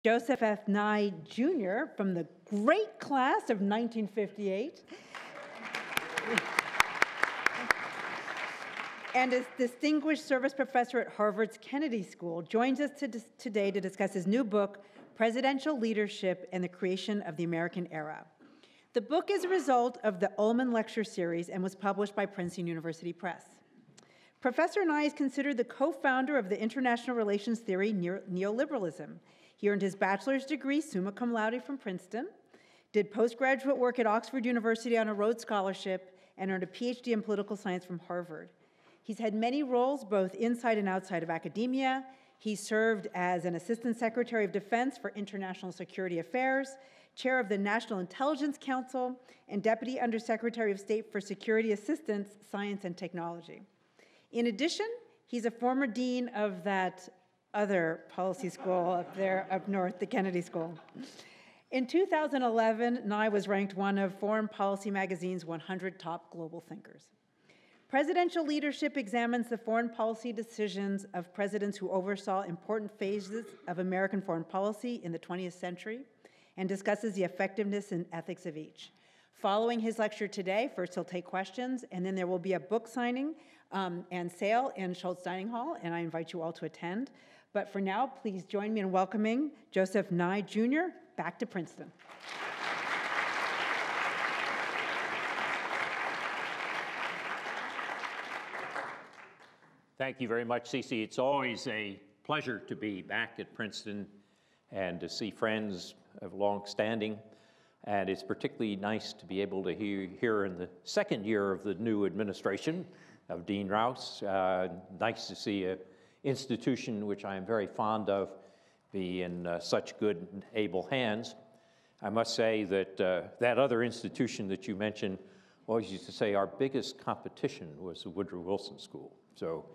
Joseph F. Nye, Jr. from the great class of 1958. And is Distinguished Service Professor at Harvard's Kennedy School, joins us today to discuss his new book, Presidential Leadership and the Creation of the American Era. The book is a result of the Ullman Lecture Series and was published by Princeton University Press. Professor Nye is considered the co-founder of the international relations theory, neoliberalism. He earned his bachelor's degree, summa cum laude, from Princeton, did postgraduate work at Oxford University on a Rhodes Scholarship, and earned a PhD in political science from Harvard. He's had many roles, both inside and outside of academia. He served as an Assistant Secretary of Defense for International Security Affairs, Chair of the National Intelligence Council, and Deputy Undersecretary of State for Security Assistance, Science and Technology. In addition, he's a former dean of that other policy school up there up north, the Kennedy School. In 2011, Nye was ranked one of Foreign Policy Magazine's 100 top global thinkers. Presidential leadership examines the foreign policy decisions of presidents who oversaw important phases of American foreign policy in the 20th century and discusses the effectiveness and ethics of each. Following his lecture today, first he'll take questions, and then there will be a book signing and sale in Schultz Dining Hall, and I invite you all to attend. But for now, please join me in welcoming Joseph Nye, Jr. back to Princeton. Thank you very much, Cece. It's always a pleasure to be back at Princeton and to see friends of long standing. And it's particularly nice to be able to hear here in the second year of the new administration of Dean Rouse. Nice to see an institution which I am very fond of be in such good and able hands. I must say that that other institution that you mentioned always used to say our biggest competition was the Woodrow Wilson School. So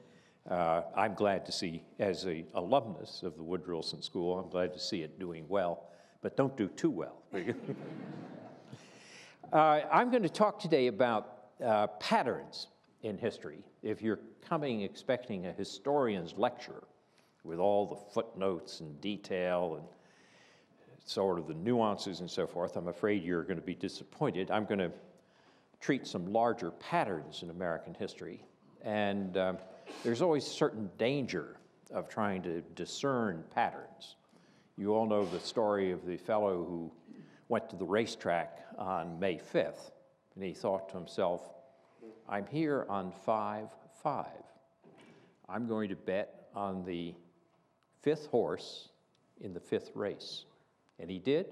I'm glad to see, as an alumnus of the Woodrow Wilson School, I'm glad to see it doing well, but don't do too well. I'm going to talk today about patterns in history. If you're coming expecting a historian's lecture with all the footnotes and detail and sort of the nuances and so forth, I'm afraid you're going to be disappointed. I'm going to treat some larger patterns in American history. And there's always certain danger of trying to discern patterns. You all know the story of the fellow who went to the racetrack on May 5th, and he thought to himself, I'm here on 5-5. I'm going to bet on the 5th horse in the 5th race. And he did,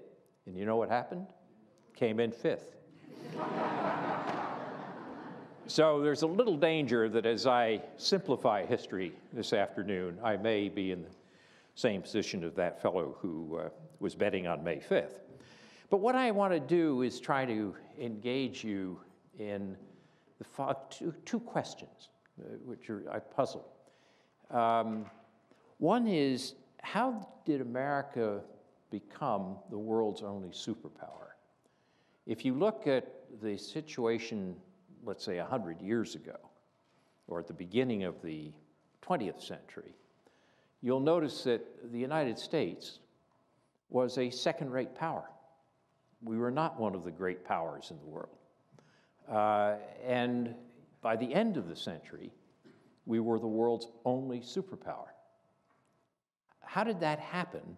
and you know what happened? Came in 5th. So there's a little danger that as I simplify history this afternoon, I may be in the same position of that fellow who was betting on May 5th. But what I want to do is try to engage you in the two questions, which I puzzle. One is, how did America become the world's only superpower? If you look at the situation, let's say 100 years ago, or at the beginning of the 20th century, you'll notice that the United States was a second-rate power. We were not one of the great powers in the world. And by the end of the century, we were the world's only superpower. How did that happen?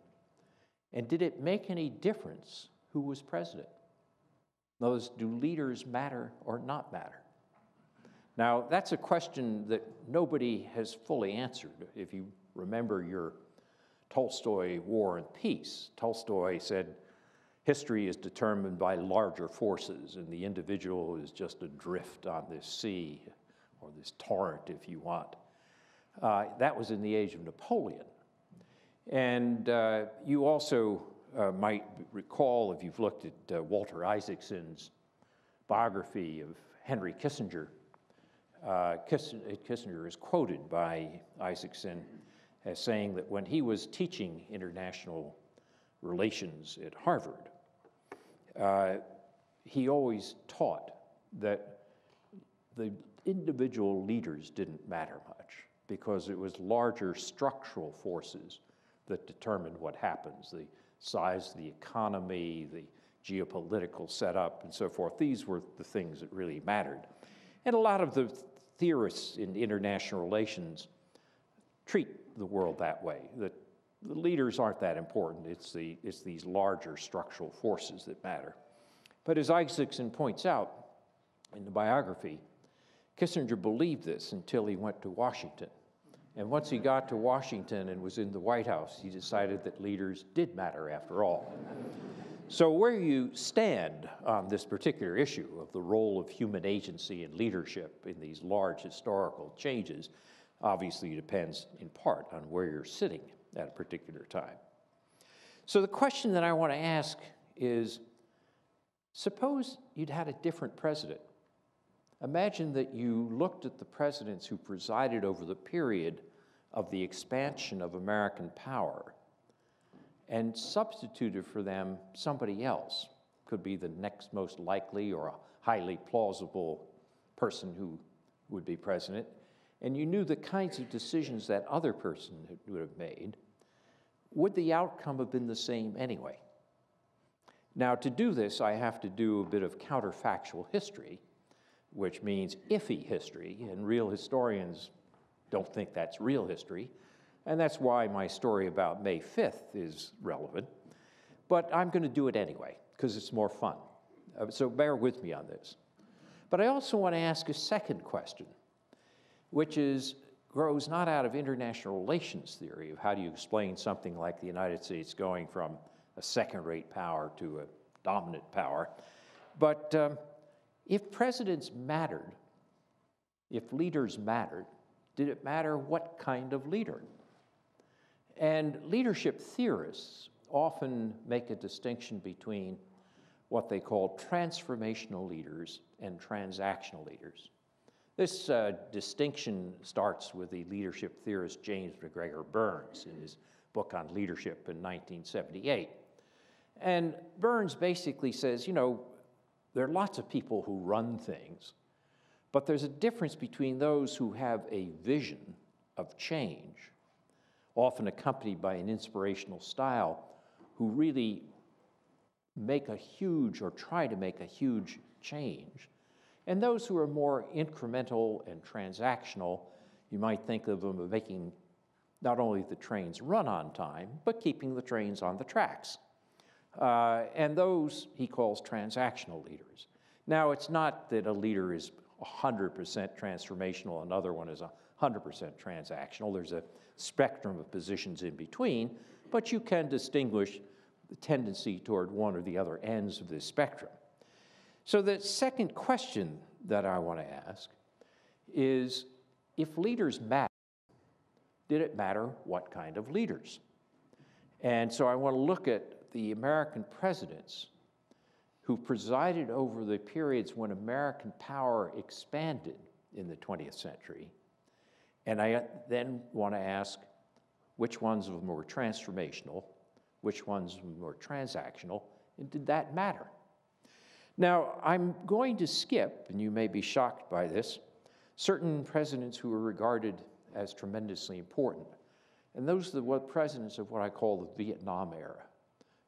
And did it make any difference who was president? In other words, do leaders matter or not matter? Now, that's a question that nobody has fully answered. If you remember your Tolstoy War and Peace, Tolstoy said, history is determined by larger forces, and the individual is just adrift on this sea, or this torrent, if you want. That was in the age of Napoleon. And you also might recall, if you've looked at Walter Isaacson's biography of Henry Kissinger, Kissinger is quoted by Isaacson as saying that when he was teaching international relations at Harvard, he always taught that the individual leaders didn't matter much because it was larger structural forces that determined what happens, the size of the economy, the geopolitical setup, and so forth. These were the things that really mattered. And a lot of the theorists in international relations treat the world that way, that the leaders aren't that important. It's these larger structural forces that matter. But as Isaacson points out in the biography, Kissinger believed this until he went to Washington. And once he got to Washington and was in the White House, he decided that leaders did matter after all. So where you stand on this particular issue of the role of human agency and leadership in these large historical changes obviously depends in part on where you're sitting at a particular time. So the question that I want to ask is, suppose you'd had a different president. Imagine that you looked at the presidents who presided over the period of the expansion of American power and substituted for them somebody else. Could be the next most likely or a highly plausible person who would be president, and you knew the kinds of decisions that other person would have made. Would the outcome have been the same anyway? Now, to do this, I have to do a bit of counterfactual history, which means iffy history, and real historians don't think that's real history, and that's why my story about May 5th is relevant. But I'm going to do it anyway, because it's more fun. So bear with me on this. But I also want to ask a second question, which grows not out of international relations theory of how do you explain something like the United States going from a second-rate power to a dominant power, but if presidents mattered, if leaders mattered, did it matter what kind of leader? And leadership theorists often make a distinction between what they call transformational leaders and transactional leaders. This distinction starts with the leadership theorist James MacGregor Burns in his book on leadership in 1978. And Burns basically says, you know, there are lots of people who run things, but there's a difference between those who have a vision of change, often accompanied by an inspirational style, who really make a huge or try to make a huge change, and those who are more incremental and transactional. You might think of them as making not only the trains run on time, but keeping the trains on the tracks. And those he calls transactional leaders. Now, it's not that a leader is 100% transformational, another one is 100% transactional. There's a spectrum of positions in between, but you can distinguish the tendency toward one or the other ends of this spectrum. So the second question that I want to ask is, if leaders matter, did it matter what kind of leaders? And so I want to look at the American presidents who presided over the periods when American power expanded in the 20th century. And I then want to ask which ones of them were transformational, which ones of them were transactional, and did that matter? Now, I'm going to skip, and you may be shocked by this, certain presidents who were regarded as tremendously important. And those are the presidents of what I call the Vietnam era,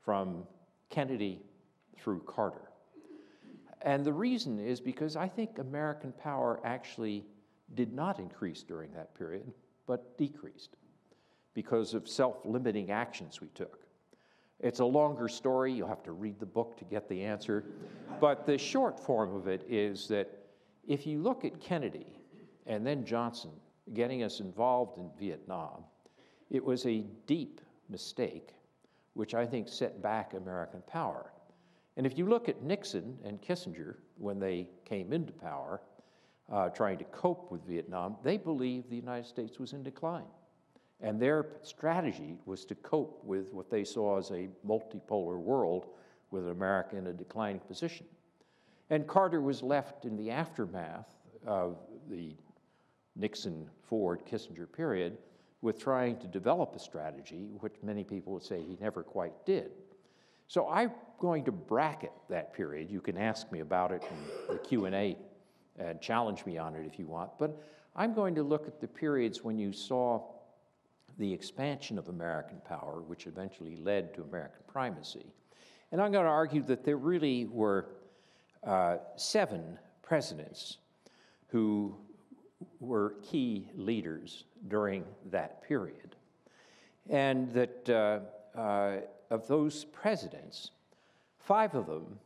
from Kennedy through Carter. And the reason is because I think American power actually did not increase during that period, but decreased because of self-limiting actions we took. It's a longer story. You'll have to read the book to get the answer. But the short form of it is that if you look at Kennedy and then Johnson getting us involved in Vietnam, it was a deep mistake, which I think set back American power. And if you look at Nixon and Kissinger, when they came into power, trying to cope with Vietnam, they believed the United States was in decline. And their strategy was to cope with what they saw as a multipolar world with America in a declining position. And Carter was left in the aftermath of the Nixon, Ford, Kissinger period with trying to develop a strategy, which many people would say he never quite did. So I'm going to bracket that period. You can ask me about it in the Q&A and challenge me on it if you want, but I'm going to look at the periods when you saw the expansion of American power, which eventually led to American primacy. And I'm going to argue that there really were 7 presidents who were key leaders during that period. And that of those presidents, 5 of them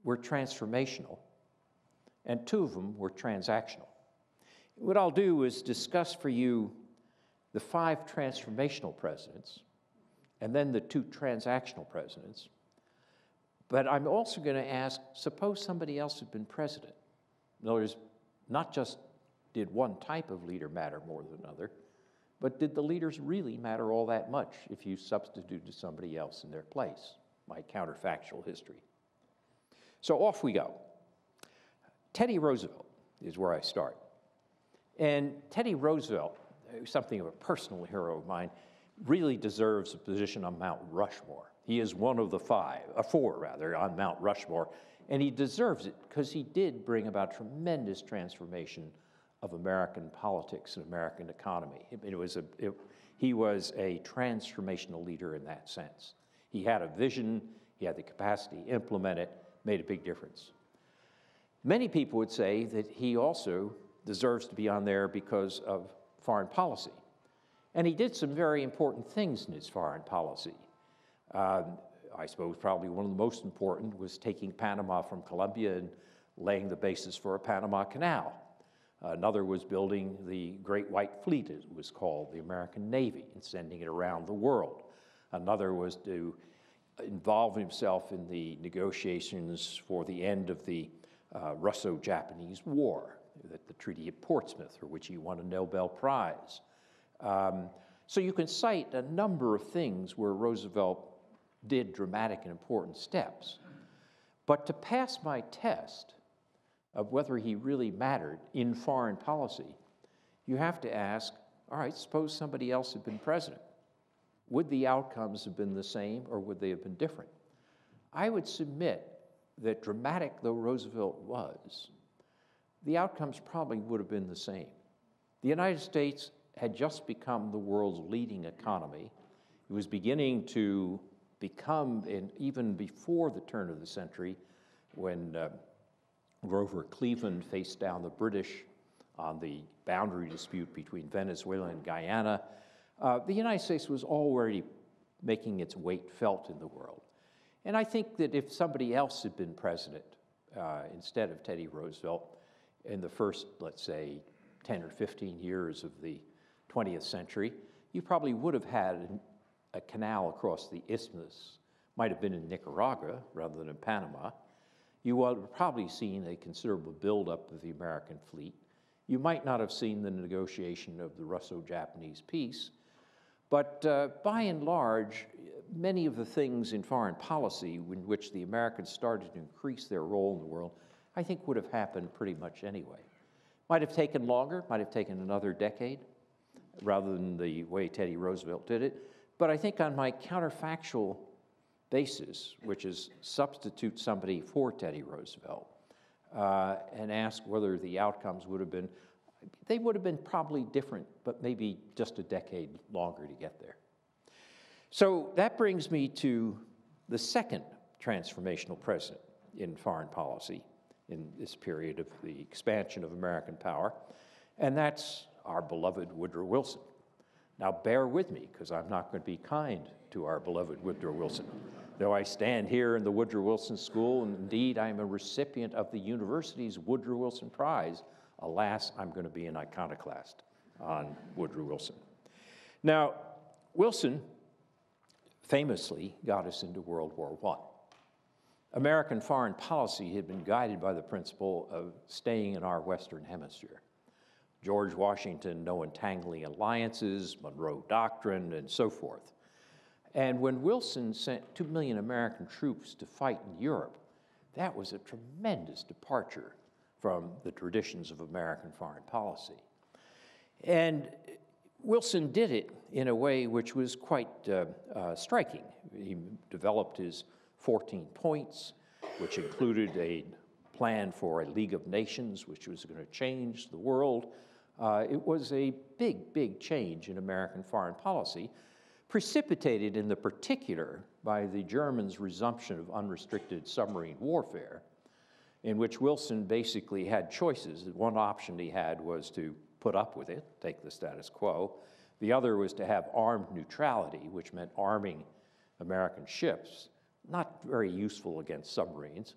were transformational, and 2 of them were transactional. What I'll do is discuss for you the 5 transformational presidents, and then the 2 transactional presidents. But I'm also going to ask, suppose somebody else had been president. In other words, not just did one type of leader matter more than another, but did the leaders really matter all that much if you substituted somebody else in their place? My counterfactual history. So off we go. Teddy Roosevelt is where I start. And Teddy Roosevelt, something of a personal hero of mine, really deserves a position on Mount Rushmore. He is one of the 4 on Mount Rushmore, and he deserves it because he did bring about tremendous transformation of American politics and American economy. He was a transformational leader in that sense. He had a vision, he had the capacity to implement it, made a big difference. Many people would say that he also deserves to be on there because of foreign policy. And he did some very important things in his foreign policy. I suppose probably one of the most important was taking Panama from Colombia and laying the basis for a Panama Canal. Another was building the Great White Fleet, as it was called, the American Navy, and sending it around the world. Another was to involve himself in the negotiations for the end of the Russo-Japanese War, the Treaty of Portsmouth, for which he won a Nobel Prize. So you can cite a number of things where Roosevelt did dramatic and important steps. But to pass my test of whether he really mattered in foreign policy, you have to ask, all right, suppose somebody else had been president. Would the outcomes have been the same, or would they have been different? I would submit that dramatic though Roosevelt was, the outcomes probably would have been the same. The United States had just become the world's leading economy. It was beginning to become, even before the turn of the century, when Grover Cleveland faced down the British on the boundary dispute between Venezuela and Guyana, the United States was already making its weight felt in the world. And I think that if somebody else had been president instead of Teddy Roosevelt in the first, let's say, 10 or 15 years of the 20th century, you probably would have had a canal across the isthmus, might have been in Nicaragua rather than in Panama. You would have probably seen a considerable buildup of the American fleet. You might not have seen the negotiation of the Russo-Japanese peace, but by and large, many of the things in foreign policy in which the Americans started to increase their role in the world, I think would have happened pretty much anyway. Might have taken longer, might have taken another decade, rather than the way Teddy Roosevelt did it. But I think on my counterfactual basis, which is substitute somebody for Teddy Roosevelt and ask whether the outcomes would have been, they would have been probably different, but maybe just a decade longer to get there. So that brings me to the second transformational president in foreign policy in this period of the expansion of American power, and that's our beloved Woodrow Wilson. Now bear with me, because I'm not going to be kind to our beloved Woodrow Wilson. Though I stand here in the Woodrow Wilson School, and indeed I'm a recipient of the university's Woodrow Wilson Prize, alas, I'm going to be an iconoclast on Woodrow Wilson. Now, Wilson famously got us into World War I. American foreign policy had been guided by the principle of staying in our Western Hemisphere. George Washington, no entangling alliances, Monroe Doctrine, and so forth. And when Wilson sent 2 million American troops to fight in Europe, that was a tremendous departure from the traditions of American foreign policy. And Wilson did it in a way which was quite striking. He developed his 14 points, which included a plan for a League of Nations, which was going to change the world, It was a big, big change in American foreign policy, precipitated in the particular by the Germans' resumption of unrestricted submarine warfare, in which Wilson basically had choices. One option he had was to put up with it, take the status quo. The other was to have armed neutrality, which meant arming American ships, not very useful against submarines.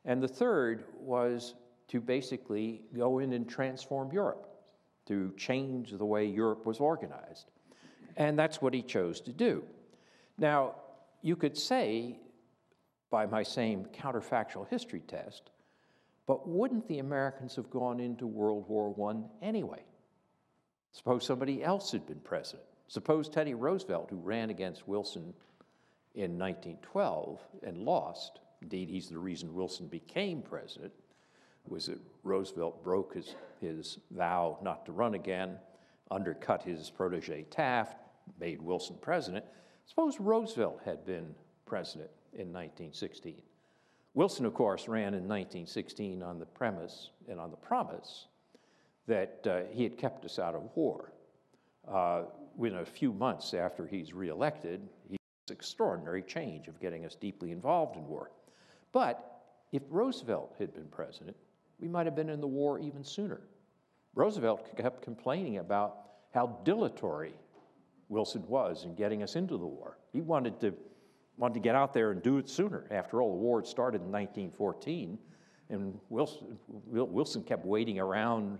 And the third was to basically go in and transform Europe, to change the way Europe was organized. And that's what he chose to do. Now, you could say, by my same counterfactual history test, but wouldn't the Americans have gone into World War I anyway? Suppose somebody else had been president. Suppose Teddy Roosevelt, who ran against Wilson in 1912 and lost, indeed he's the reason Wilson became president, was that Roosevelt broke his vow not to run again, undercut his protege Taft, made Wilson president. Suppose Roosevelt had been president in 1916. Wilson, of course, ran in 1916 on the premise and on the promise that he had kept us out of war. Within a few months after he's reelected, he has an extraordinary change of getting us deeply involved in war. But if Roosevelt had been president, we might have been in the war even sooner. Roosevelt kept complaining about how dilatory Wilson was in getting us into the war. He wanted to get out there and do it sooner. After all, the war had started in 1914, and Wilson kept waiting around,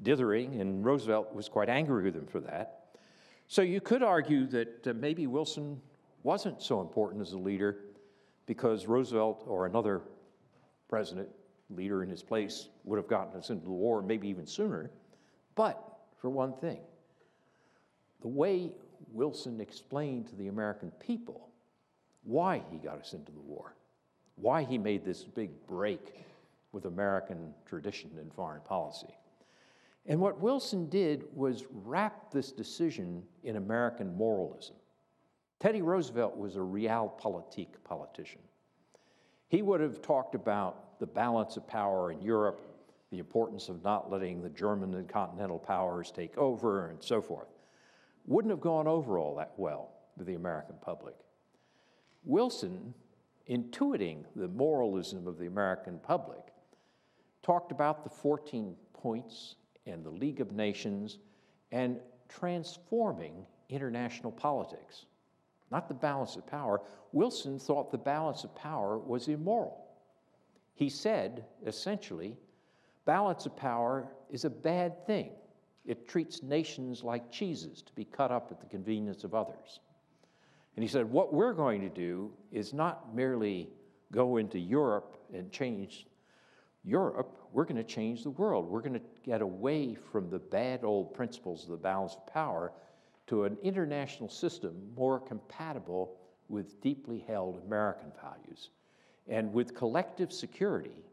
dithering, and Roosevelt was quite angry with him for that. So you could argue that maybe Wilson wasn't so important as a leader because Roosevelt or another president, leader in his place, would have gotten us into the war maybe even sooner. But for one thing, the way Wilson explained to the American people why he got us into the war, why he made this big break with American tradition and foreign policy. And what Wilson did was wrap this decision in American moralism. Teddy Roosevelt was a realpolitik politician. He would have talked about the balance of power in Europe, the importance of not letting the German and continental powers take over, and so forth. Wouldn't have gone over all that well with the American public. Wilson, intuiting the moralism of the American public, talked about the 14 points and the League of Nations and transforming international politics, not the balance of power. Wilson thought the balance of power was immoral. He said, essentially, balance of power is a bad thing. It treats nations like cheeses to be cut up at the convenience of others. And he said, what we're going to do is not merely go into Europe and change Europe, we're going to change the world. We're going to get away from the bad old principles of the balance of power to an international system more compatible with deeply held American values. And with collective security,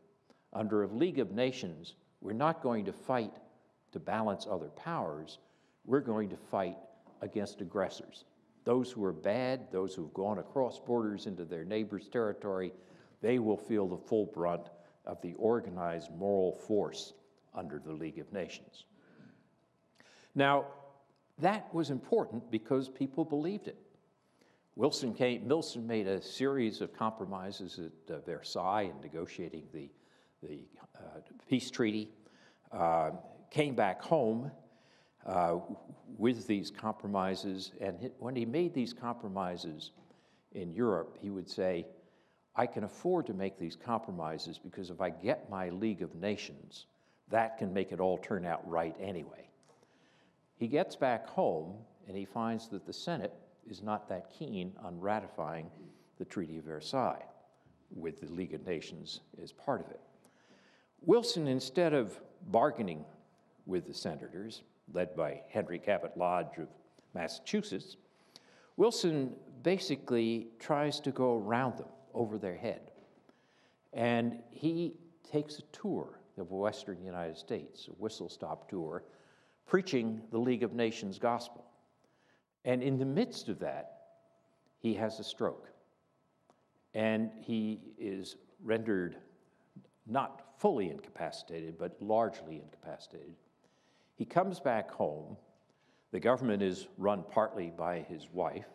under a League of Nations, we're not going to fight to balance other powers. We're going to fight against aggressors. Those who are bad, those who have gone across borders into their neighbor's territory, they will feel the full brunt of the organized moral force under the League of Nations. Now, that was important because people believed it. Wilson made a series of compromises at Versailles in negotiating the peace treaty, came back home with these compromises, and when he made these compromises in Europe, he would say, I can afford to make these compromises because if I get my League of Nations, that can make it all turn out right anyway. He gets back home and he finds that the Senate is not that keen on ratifying the Treaty of Versailles with the League of Nations as part of it. Wilson, instead of bargaining with the senators, led by Henry Cabot Lodge of Massachusetts, Wilson basically tries to go around them, over their head. And he takes a tour of Western United States, a whistle-stop tour, preaching the League of Nations gospel. And in the midst of that, he has a stroke. And he is rendered not fully incapacitated, but largely incapacitated. He comes back home. The government is run partly by his wife.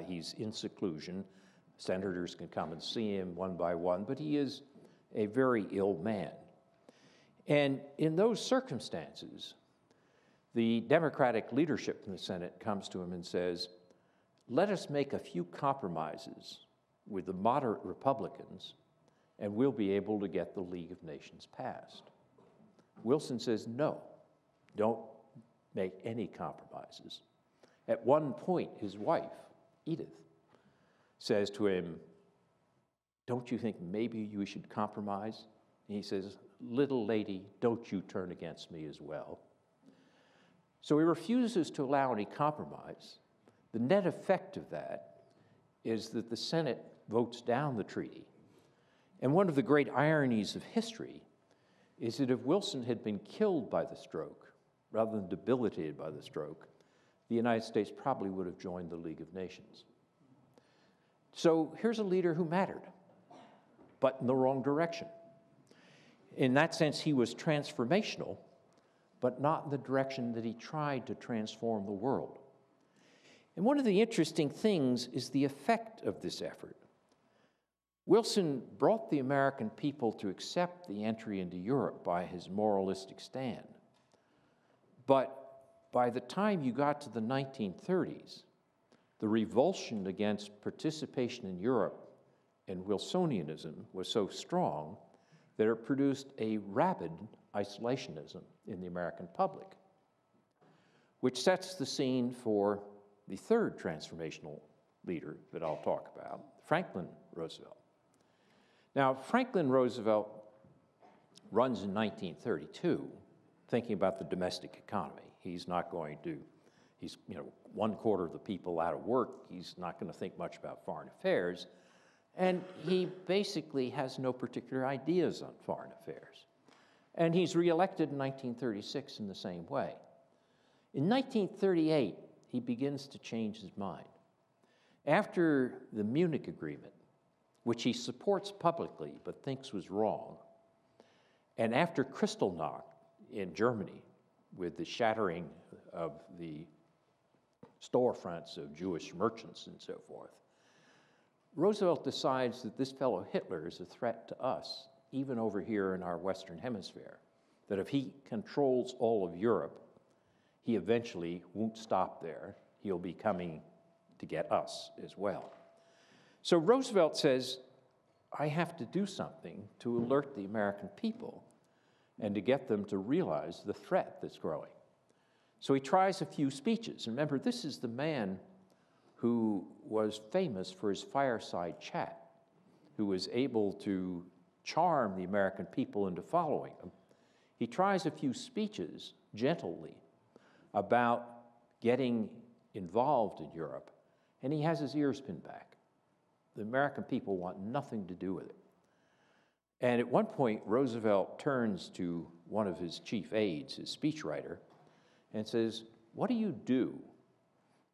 He's in seclusion. Senators can come and see him one by one, but he is a very ill man. And in those circumstances, the Democratic leadership in the Senate comes to him and says, let us make a few compromises with the moderate Republicans, and we'll be able to get the League of Nations passed. Wilson says, no, don't make any compromises. At one point, his wife, Edith, says to him, don't you think maybe you should compromise? And he says, little lady, don't you turn against me as well. So he refuses to allow any compromise. The net effect of that is that the Senate votes down the treaty. And one of the great ironies of history is that if Wilson had been killed by the stroke, rather than debilitated by the stroke, the United States probably would have joined the League of Nations. So here's a leader who mattered, but in the wrong direction. In that sense, he was transformational, but not in the direction that he tried to transform the world. And one of the interesting things is the effect of this effort. Wilson brought the American people to accept the entry into Europe by his moralistic stand. But by the time you got to the 1930s, the revulsion against participation in Europe and Wilsonianism was so strong that it produced a rapid isolationism in the American public, which sets the scene for the third transformational leader that I'll talk about, Franklin Roosevelt. Now, Franklin Roosevelt runs in 1932 thinking about the domestic economy. He's not going to, he's 1/4 of the people out of work. He's not going to think much about foreign affairs. And he basically has no particular ideas on foreign affairs. And he's reelected in 1936 in the same way. In 1938, he begins to change his mind. After the Munich Agreement, which he supports publicly but thinks was wrong, and after Kristallnacht in Germany, with the shattering of the storefronts of Jewish merchants and so forth, Roosevelt decides that this fellow Hitler is a threat to us, even over here in our Western Hemisphere, that if he controls all of Europe, he eventually won't stop there. He'll be coming to get us as well. So Roosevelt says, I have to do something to alert the American people and to get them to realize the threat that's growing. So he tries a few speeches. Remember, this is the man who was famous for his fireside chat, who was able to charm the American people into following him. He tries a few speeches gently about getting involved in Europe, and he has his ears pinned back. The American people want nothing to do with it. And at one point, Roosevelt turns to one of his chief aides, his speechwriter, and says, what do you do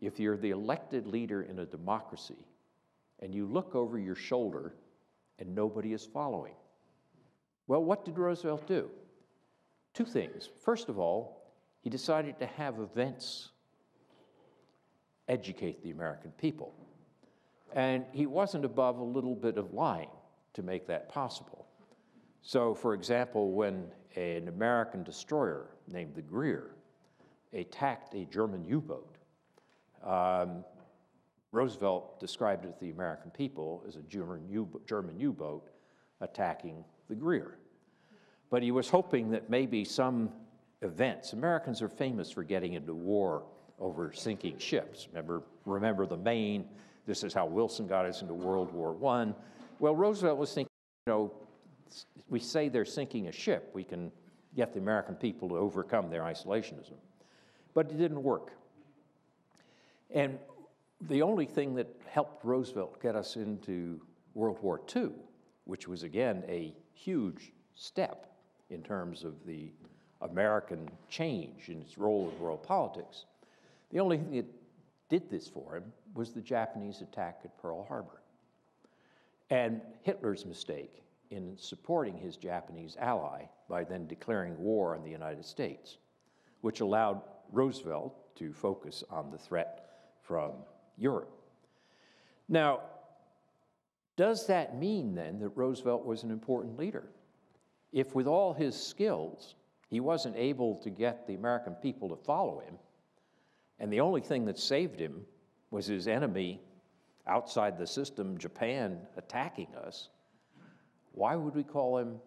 if you're the elected leader in a democracy and you look over your shoulder and nobody is following? Well, what did Roosevelt do? Two things. First of all, he decided to have events educate the American people. And he wasn't above a little bit of lying to make that possible. So, for example, when an American destroyer named the Greer attacked a German U-boat, Roosevelt described it to the American people as a German U-boat attacking the Greer. But he was hoping that maybe some events, Americans are famous for getting into war over sinking ships. Remember the Maine, this is how Wilson got us into World War I. Well, Roosevelt was thinking, we say they're sinking a ship, we can get the American people to overcome their isolationism. But it didn't work. And the only thing that helped Roosevelt get us into World War II, which was again a huge step in terms of the American change in its role in world politics, the only thing that did this for him was the Japanese attack at Pearl Harbor and Hitler's mistake in supporting his Japanese ally by then declaring war on the United States. which allowed Roosevelt to focus on the threat from Europe. Now, does that mean then that Roosevelt was an important leader? If with all his skills, he wasn't able to get the American people to follow him, and the only thing that saved him was his enemy outside the system, Japan, attacking us, why would we call him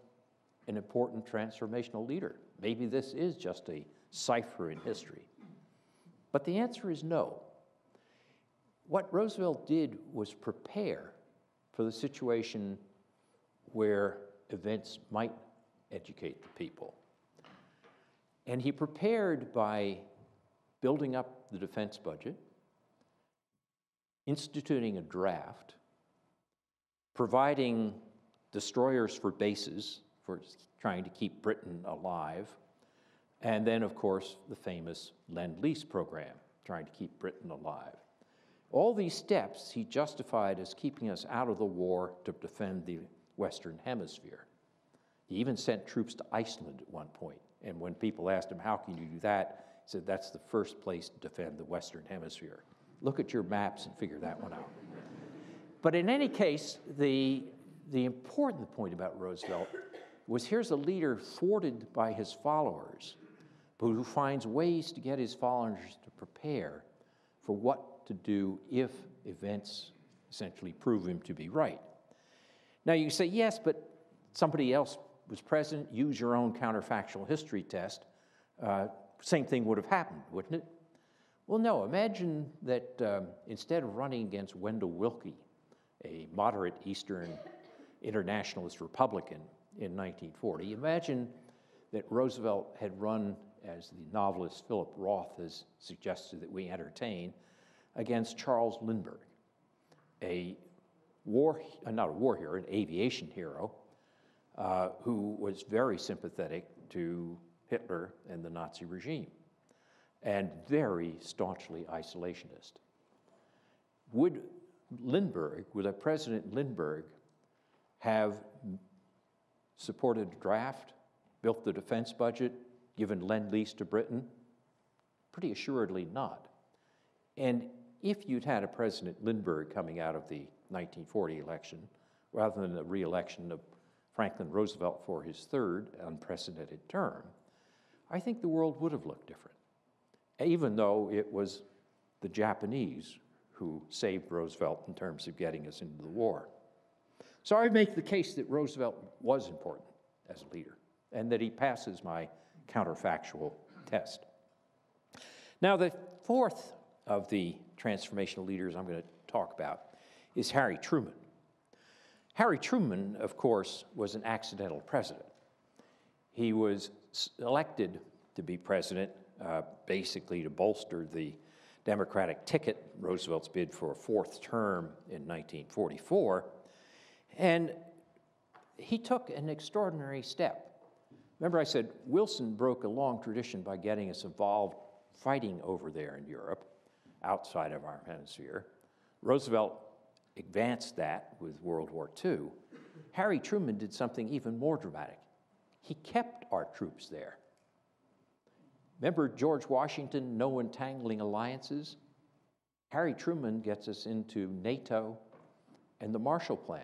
an important transformational leader? Maybe this is just a cipher in history. But the answer is no. What Roosevelt did was prepare for the situation where events might educate the people. And he prepared by building up the defense budget, instituting a draft, providing destroyers for bases for trying to keep Britain alive, and then, of course, the famous Lend-Lease program, trying to keep Britain alive. All these steps he justified as keeping us out of the war to defend the Western Hemisphere. He even sent troops to Iceland at one point, and when people asked him, how can you do that? He said, that's the first place to defend the Western Hemisphere. Look at your maps and figure that one out. But in any case, the important point about Roosevelt was here's a leader thwarted by his followers, but who finds ways to get his followers to prepare for what to do if events essentially prove him to be right. Now you say, yes, but somebody else was president, use your own counterfactual history test, same thing would have happened, wouldn't it? Well, no, imagine that instead of running against Wendell Willkie, a moderate Eastern internationalist Republican in 1940, imagine that Roosevelt had run, as the novelist Philip Roth has suggested that we entertain, against Charles Lindbergh, an aviation hero, who was very sympathetic to Hitler and the Nazi regime, and very staunchly isolationist. Would President Lindbergh have supported a draft, built the defense budget, given Lend-Lease to Britain? Pretty assuredly not. And if you'd had a President Lindbergh coming out of the 1940 election, rather than the re-election of Franklin Roosevelt for his third unprecedented term, I think the world would have looked different, even though it was the Japanese who saved Roosevelt in terms of getting us into the war. So I make the case that Roosevelt was important as a leader, and that he passes my counterfactual test. Now, the fourth of the transformational leaders I'm going to talk about is Harry Truman. Harry Truman, of course, was an accidental president. He was elected to be president basically to bolster the Democratic ticket, Roosevelt's bid for a fourth term in 1944, and he took an extraordinary step. Remember I said Wilson broke a long tradition by getting us involved fighting over there in Europe, outside of our hemisphere. Roosevelt advanced that with World War II. Harry Truman did something even more dramatic. He kept our troops there. Remember George Washington, no entangling alliances? Harry Truman gets us into NATO and the Marshall Plan.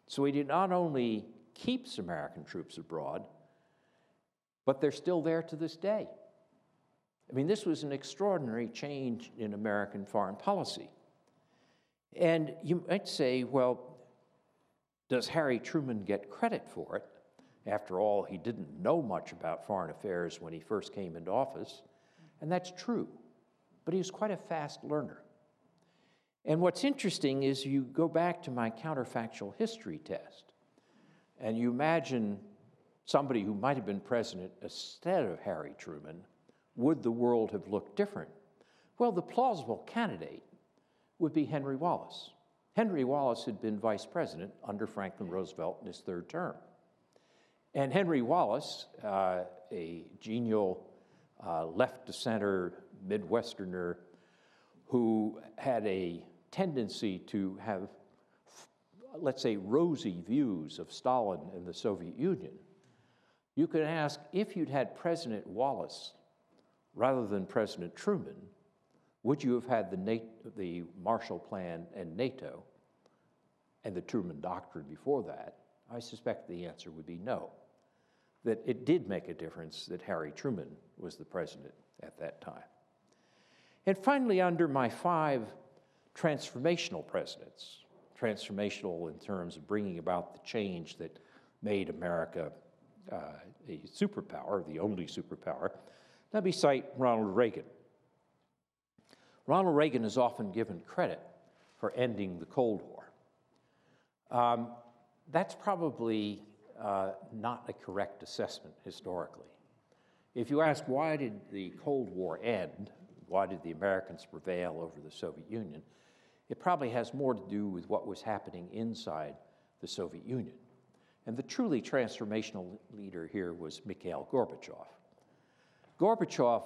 So he not only keeps American troops abroad, but they're still there to this day. I mean, this was an extraordinary change in American foreign policy. And you might say, well, does Harry Truman get credit for it? After all, he didn't know much about foreign affairs when he first came into office, and that's true. But he was quite a fast learner. And what's interesting is you go back to my counterfactual history test, and you imagine somebody who might have been president instead of Harry Truman. Would the world have looked different? Well, the plausible candidate would be Henry Wallace. Henry Wallace had been vice president under Franklin Roosevelt in his third term. And Henry Wallace, a genial left-to-center Midwesterner who had a tendency to have, let's say, rosy views of Stalin and the Soviet Union, you could ask, if you'd had President Wallace rather than President Truman, would you have had the Marshall Plan and NATO and the Truman Doctrine before that? I suspect the answer would be no, that it did make a difference that Harry Truman was the president at that time. And finally, under my 5 transformational presidents, transformational in terms of bringing about the change that made America a superpower, the only superpower, let me cite Ronald Reagan. Ronald Reagan is often given credit for ending the Cold War. That's probably not a correct assessment historically. If you ask why did the Cold War end, why did the Americans prevail over the Soviet Union, it probably has more to do with what was happening inside the Soviet Union. And the truly transformational leader here was Mikhail Gorbachev. Gorbachev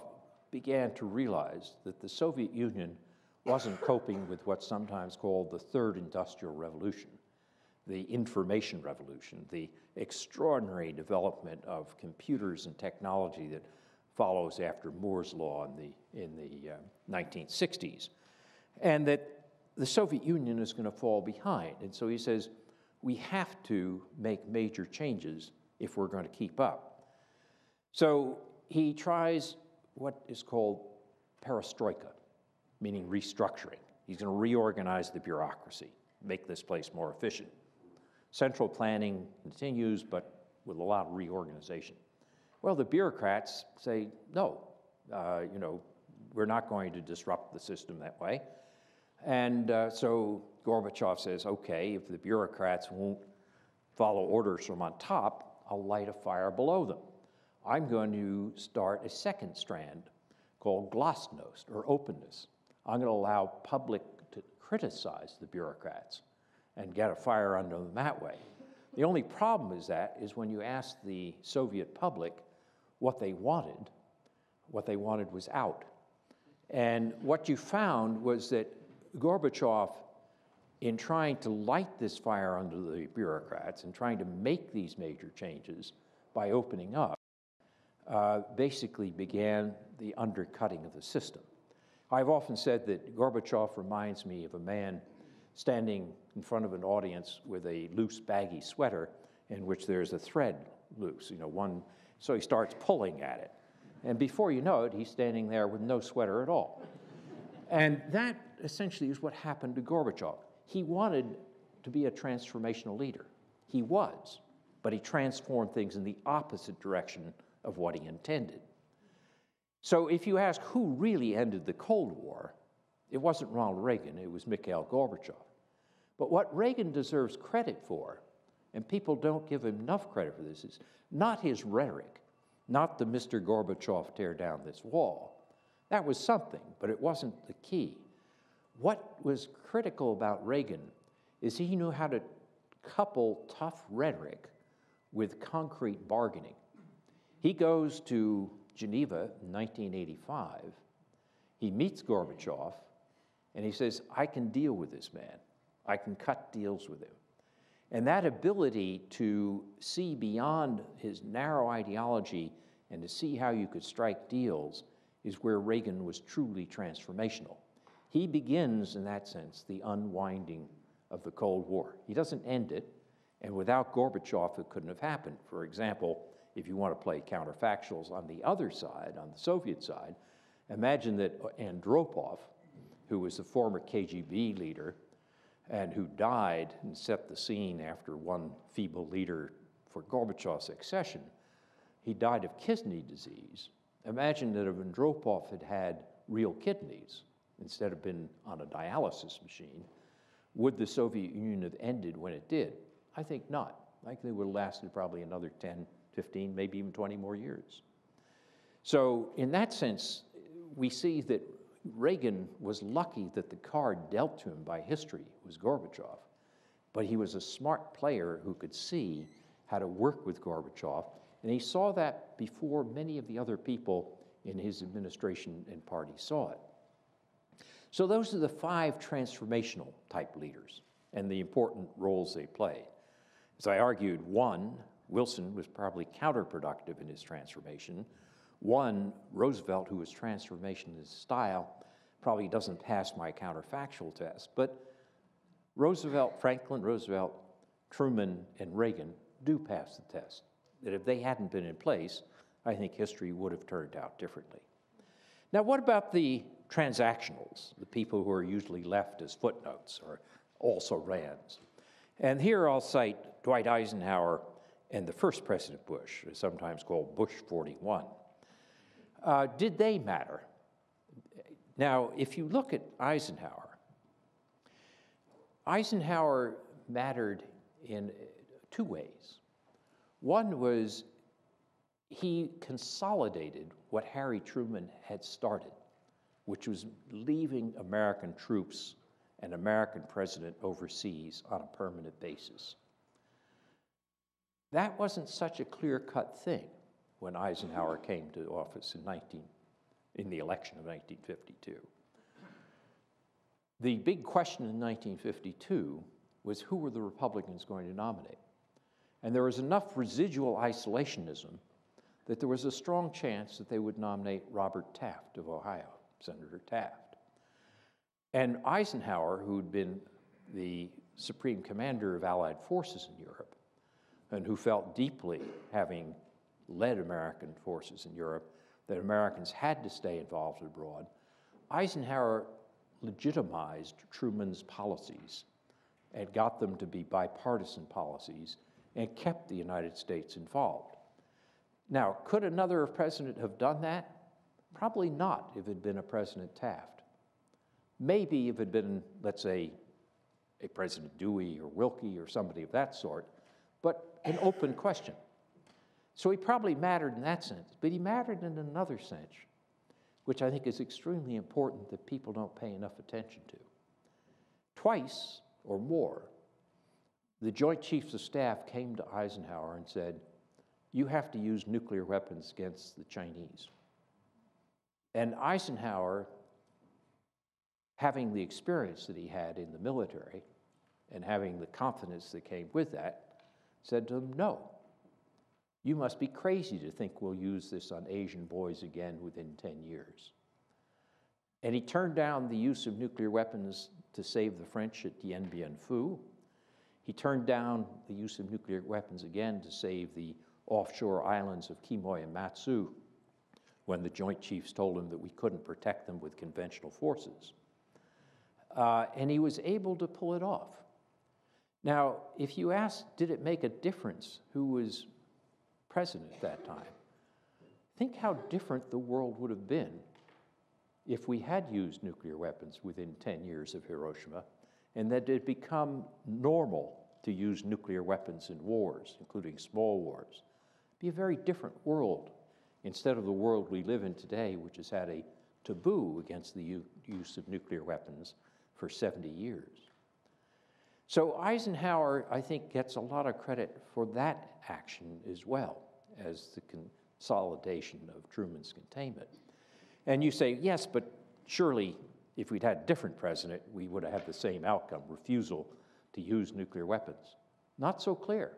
began to realize that the Soviet Union wasn't coping with what's sometimes called the Third Industrial Revolution, the information revolution, the extraordinary development of computers and technology that follows after Moore's Law in the 1960s, and that the Soviet Union is going to fall behind. And so he says, we have to make major changes if we're going to keep up. So he tries what is called perestroika, meaning restructuring. He's going to reorganize the bureaucracy, make this place more efficient. Central planning continues, but with a lot of reorganization. Well, the bureaucrats say, no, we're not going to disrupt the system that way. And so Gorbachev says, okay, if the bureaucrats won't follow orders from on top, I'll light a fire below them. I'm going to start a second strand called glasnost, or openness. I'm going to allow public to criticize the bureaucrats and get a fire under them that way. The only problem is when you ask the Soviet public what they wanted was out. And what you found was that Gorbachev, in trying to light this fire under the bureaucrats and trying to make these major changes by opening up, basically began the undercutting of the system. I've often said that Gorbachev reminds me of a man standing in front of an audience with a loose, baggy sweater in which there's a thread loose, so he starts pulling at it. And before you know it, he's standing there with no sweater at all. And that essentially is what happened to Gorbachev. He wanted to be a transformational leader. He was, but he transformed things in the opposite direction of what he intended. So if you ask who really ended the Cold War, it wasn't Ronald Reagan, it was Mikhail Gorbachev. But what Reagan deserves credit for, and people don't give him enough credit for this, is not his rhetoric, not the Mr. Gorbachev tear down this wall. That was something, but it wasn't the key. What was critical about Reagan is he knew how to couple tough rhetoric with concrete bargaining. He goes to Geneva in 1985. He meets Gorbachev, and he says, I can deal with this man. I can cut deals with him. And that ability to see beyond his narrow ideology and to see how you could strike deals is where Reagan was truly transformational. He begins, in that sense, the unwinding of the Cold War. He doesn't end it, and without Gorbachev, it couldn't have happened. For example, if you want to play counterfactuals on the other side, on the Soviet side, imagine that Andropov, who was the former KGB leader and who died and set the scene after one feeble leader for Gorbachev's succession, he died of kidney disease. Imagine that if Andropov had had real kidneys instead of been on a dialysis machine, would the Soviet Union have ended when it did? I think not. I think they would have lasted probably another 10, 15, maybe even 20 more years. So in that sense, we see that Reagan was lucky that the card dealt to him by history was Gorbachev, but he was a smart player who could see how to work with Gorbachev, and he saw that before many of the other people in his administration and party saw it. So those are the 5 transformational type leaders and the important roles they played. As I argued, 1, Wilson was probably counterproductive in his transformation. One, Roosevelt, who was transformationist style, probably doesn't pass my counterfactual test, but Roosevelt, Franklin Roosevelt, Truman, and Reagan do pass the test. That if they hadn't been in place, I think history would have turned out differently. Now, what about the transactionals, the people who are usually left as footnotes or also rans? And here I'll cite Dwight Eisenhower and the first President Bush, sometimes called Bush 41. Did they matter? Now, if you look at Eisenhower mattered in two ways. One was he consolidated what Harry Truman had started, which was leaving American troops and American president overseas on a permanent basis. That wasn't such a clear-cut thing when Eisenhower came to office in the election of 1952. The big question in 1952 was who were the Republicans going to nominate? And there was enough residual isolationism that there was a strong chance that they would nominate Robert Taft of Ohio, Senator Taft. And Eisenhower, who'd been the supreme commander of Allied forces in Europe, and who felt deeply, having led American forces in Europe, that Americans had to stay involved abroad, Eisenhower legitimized Truman's policies and got them to be bipartisan policies and kept the United States involved. Now, could another president have done that? Probably not if it had been a President Taft. Maybe if it had been, let's say, a President Dewey or Wilkie or somebody of that sort, but an open question. So he probably mattered in that sense, but he mattered in another sense, which I think is extremely important that people don't pay enough attention to. Twice or more, the Joint Chiefs of Staff came to Eisenhower and said, you have to use nuclear weapons against the Chinese. And Eisenhower, having the experience that he had in the military and having the confidence that came with that, said to them, no, you must be crazy to think we'll use this on Asian boys again within 10 years. And he turned down the use of nuclear weapons to save the French at Dien Bien Phu. He turned down the use of nuclear weapons again to save the offshore islands of Quemoy and Matsu when the Joint Chiefs told him that we couldn't protect them with conventional forces. And he was able to pull it off. Now, if you ask, did it make a difference who was president at that time? Think how different the world would have been if we had used nuclear weapons within 10 years of Hiroshima, and that it had become normal to use nuclear weapons in wars, including small wars. It'd be a very different world instead of the world we live in today, which has had a taboo against the use of nuclear weapons for 70 years. So Eisenhower, I think, gets a lot of credit for that action as well as the consolidation of Truman's containment. And you say, yes, but surely if we'd had a different president, we would have had the same outcome, refusal to use nuclear weapons. Not so clear.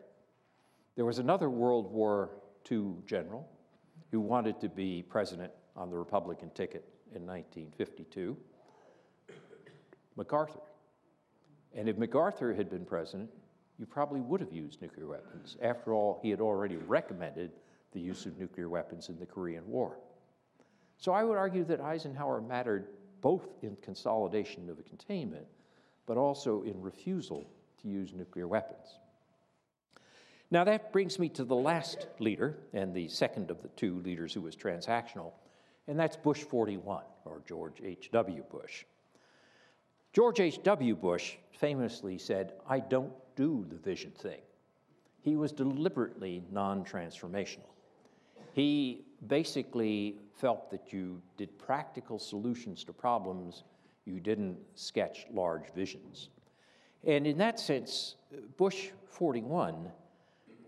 There was another World War II general who wanted to be president on the Republican ticket in 1952, MacArthur. And if MacArthur had been president, you probably would have used nuclear weapons. After all, he had already recommended the use of nuclear weapons in the Korean War. So I would argue that Eisenhower mattered both in consolidation of the containment, but also in refusal to use nuclear weapons. Now that brings me to the last leader, and the second of the two leaders who was transactional, and that's Bush 41, or George H.W. Bush. George H.W. Bush famously said, I don't do the vision thing. He was deliberately non-transformational. He basically felt that you did practical solutions to problems, you didn't sketch large visions. And in that sense, Bush 41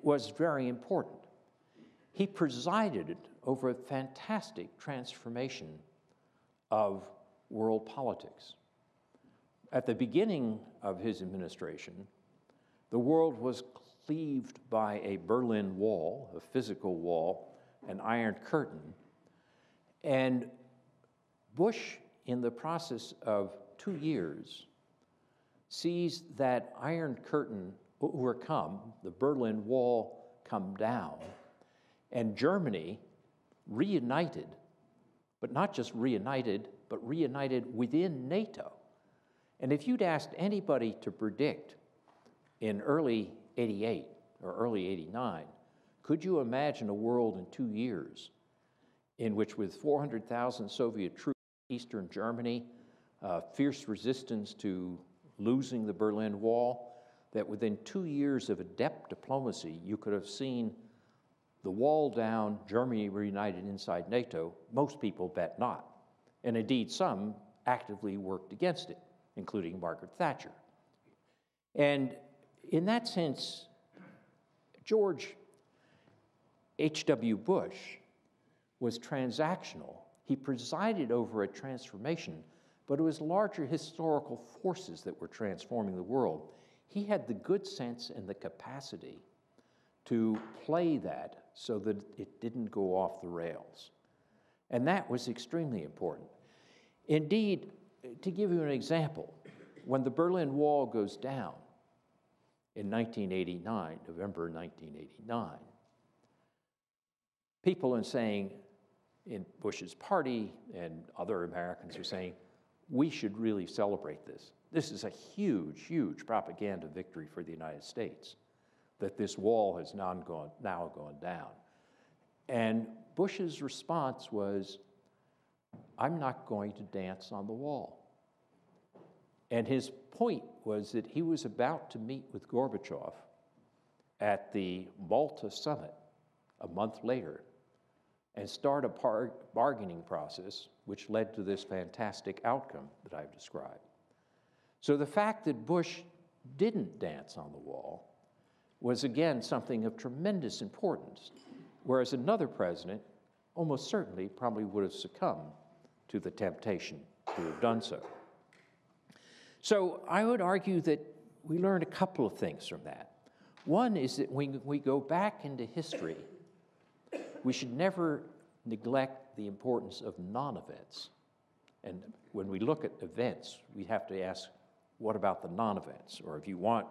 was very important. He presided over a fantastic transformation of world politics. At the beginning of his administration, the world was cleaved by a Berlin Wall, a physical wall, an Iron Curtain, And Bush, in the process of 2 years, sees that Iron Curtain overcome, the Berlin Wall come down, and Germany reunited, but not just reunited, but reunited within NATO. And if you'd asked anybody to predict in early 88 or early 89, could you imagine a world in 2 years in which, with 400,000 Soviet troops in Eastern Germany, fierce resistance to losing the Berlin Wall, that within 2 years of adept diplomacy, you could have seen the wall down, Germany reunited inside NATO? Most people bet not. And indeed, some actively worked against it, including Margaret Thatcher. And in that sense, George H.W. Bush was transactional. He presided over a transformation, but it was larger historical forces that were transforming the world. He had the good sense and the capacity to play that so that it didn't go off the rails. And that was extremely important. Indeed, to give you an example, when the Berlin Wall goes down in 1989, November 1989, people are saying, in Bush's party and other Americans are saying, we should really celebrate this. This is a huge, huge propaganda victory for the United States, that this wall has now gone down. And Bush's response was, I'm not going to dance on the wall. And his point was that he was about to meet with Gorbachev at the Malta summit a month later and start a bargaining process which led to this fantastic outcome that I've described. So the fact that Bush didn't dance on the wall was, again, something of tremendous importance, whereas another president almost certainly probably would have succumbed to the temptation to have done so. So I would argue that we learned a couple of things from that. One is that when we go back into history, we should never neglect the importance of non-events. And when we look at events, we have to ask, what about the non-events? Or if you want,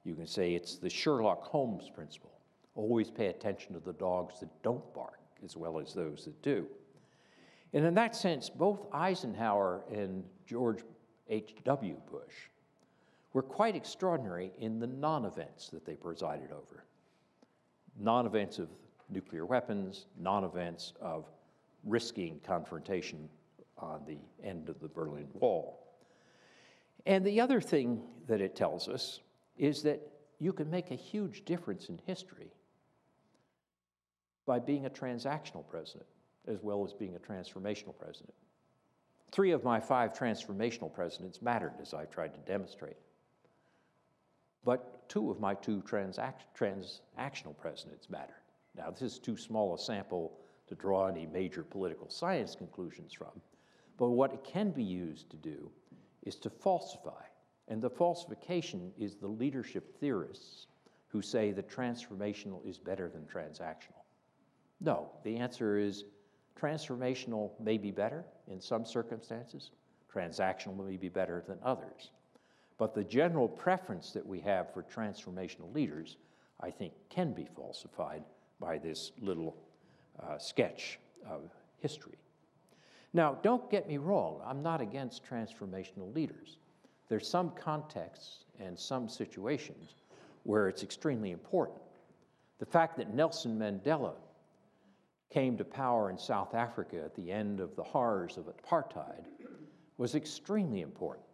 you can say it's the Sherlock Holmes principle. Always pay attention to the dogs that don't bark as well as those that do. And in that sense, both Eisenhower and George H.W. Bush were quite extraordinary in the non-events that they presided over. Non-events of nuclear weapons, non-events of risking confrontation on the end of the Berlin Wall. And the other thing that it tells us is that you can make a huge difference in history by being a transactional president as well as being a transformational president. 3 of my 5 transformational presidents mattered, as I've tried to demonstrate. But 2 of my 2 transactional presidents mattered. Now, this is too small a sample to draw any major political science conclusions from, but what it can be used to do is to falsify. And the falsification is the leadership theorists who say that transformational is better than transactional. No, the answer is transformational may be better in some circumstances, transactional may be better than others. But the general preference that we have for transformational leaders, I think, can be falsified by this little sketch of history. Now, don't get me wrong, I'm not against transformational leaders. There's some contexts and some situations where it's extremely important. The fact that Nelson Mandela came to power in South Africa at the end of the horrors of apartheid was extremely important.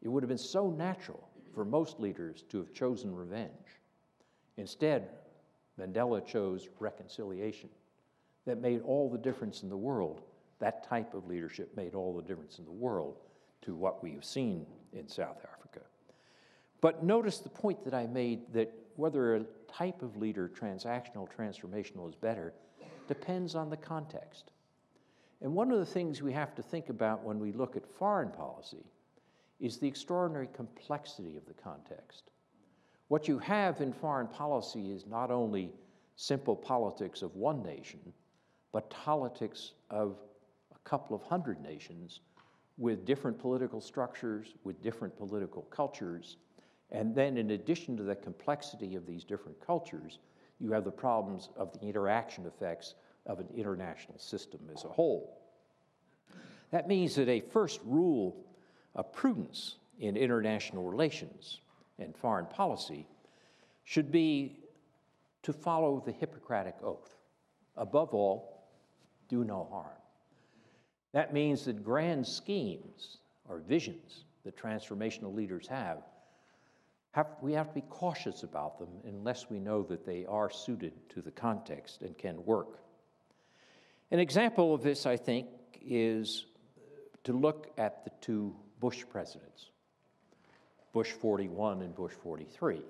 It would have been so natural for most leaders to have chosen revenge. Instead, Mandela chose reconciliation. That made all the difference in the world. That type of leadership made all the difference in the world to what we have seen in South Africa. But notice the point that I made, that whether a type of leader, transactional, transformational, is better, depends on the context. And one of the things we have to think about when we look at foreign policy is the extraordinary complexity of the context. What you have in foreign policy is not only simple politics of one nation, but politics of couple of hundred nations with different political structures, with different political cultures. And then in addition to the complexity of these different cultures, you have the problems of the interaction effects of an international system as a whole. That means that a first rule of prudence in international relations and foreign policy should be to follow the Hippocratic Oath. Above all, do no harm. That means that grand schemes or visions that transformational leaders we have to be cautious about them unless we know that they are suited to the context and can work. An example of this, I think, is to look at the two Bush presidents, Bush 41 and Bush 43.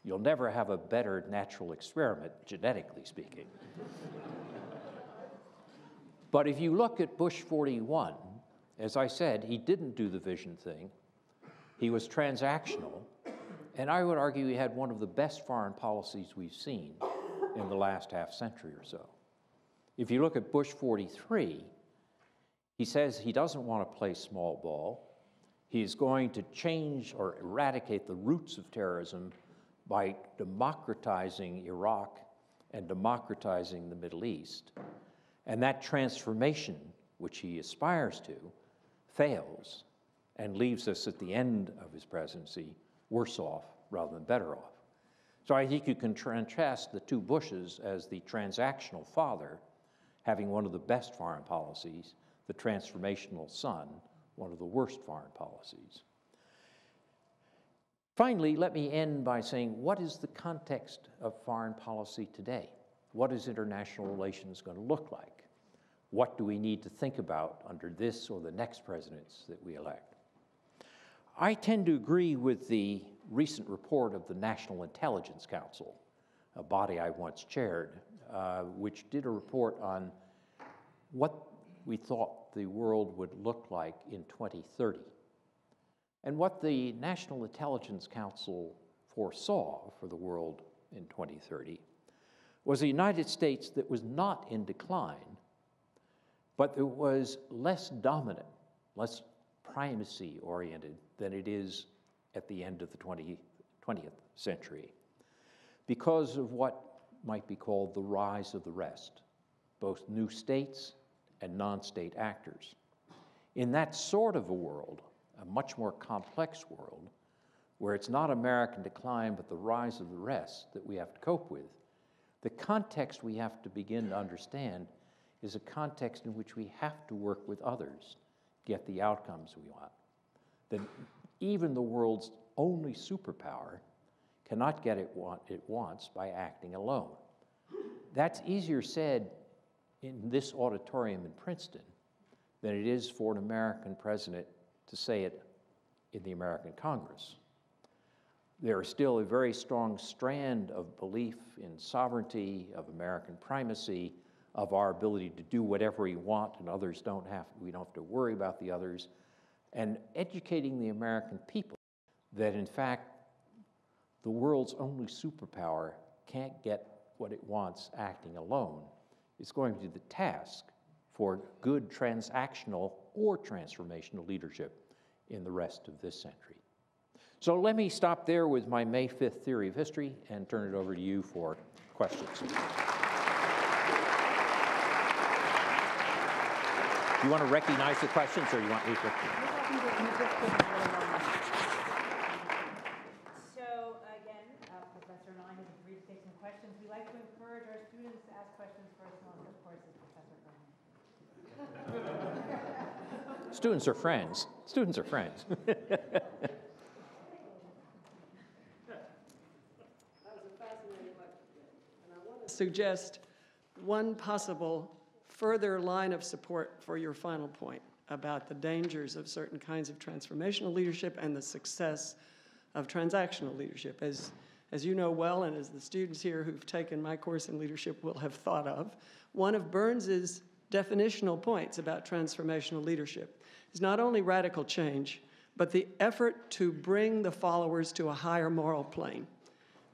You'll never have a better natural experiment, genetically speaking. But if you look at Bush 41, as I said, he didn't do the vision thing. He was transactional, and I would argue he had one of the best foreign policies we've seen in the last half century or so. If you look at Bush 43, he says he doesn't want to play small ball. He's going to change or eradicate the roots of terrorism by democratizing Iraq and democratizing the Middle East. And that transformation, which he aspires to, fails and leaves us at the end of his presidency worse off rather than better off. So I think you can contrast the two Bushes as the transactional father, having one of the best foreign policies, the transformational son, one of the worst foreign policies. Finally, let me end by saying, what is the context of foreign policy today? What is international relations going to look like? What do we need to think about under this or the next presidents that we elect? I tend to agree with the recent report of the National Intelligence Council, a body I once chaired, which did a report on what we thought the world would look like in 2030. And what the National Intelligence Council foresaw for the world in 2030 was a United States that was not in decline, but that was less dominant, less primacy-oriented than it is at the end of the 20th century, because of what might be called the rise of the rest, both new states and non-state actors. In that sort of a world, a much more complex world, where it's not American decline but the rise of the rest that we have to cope with, the context we have to begin to understand is a context in which we have to work with others to get the outcomes we want. That even the world's only superpower cannot get what it wants by acting alone. That's easier said in this auditorium in Princeton than it is for an American president to say it in the American Congress. There is still a very strong strand of belief in sovereignty, of American primacy, of our ability to do whatever we want and others we don't have to worry about the others, and educating the American people that in fact the world's only superpower can't get what it wants acting alone is going to be the task for good transactional or transformational leadership in the rest of this century. So let me stop there with my May 5th theory of history and turn it over to you for questions. You want to recognize the questions, or you want me to? So again, Professor and I have agreed to take some questions. We like to encourage our students to ask questions first, and of course, is Professor Bowman. Students are friends. Students are friends. That was a fascinating lecture, and I want to suggest one possible further line of support for your final point about the dangers of certain kinds of transformational leadership and the success of transactional leadership. As you know well, and as the students here who've taken my course in leadership will have thought of, one of Burns's definitional points about transformational leadership is not only radical change, but the effort to bring the followers to a higher moral plane.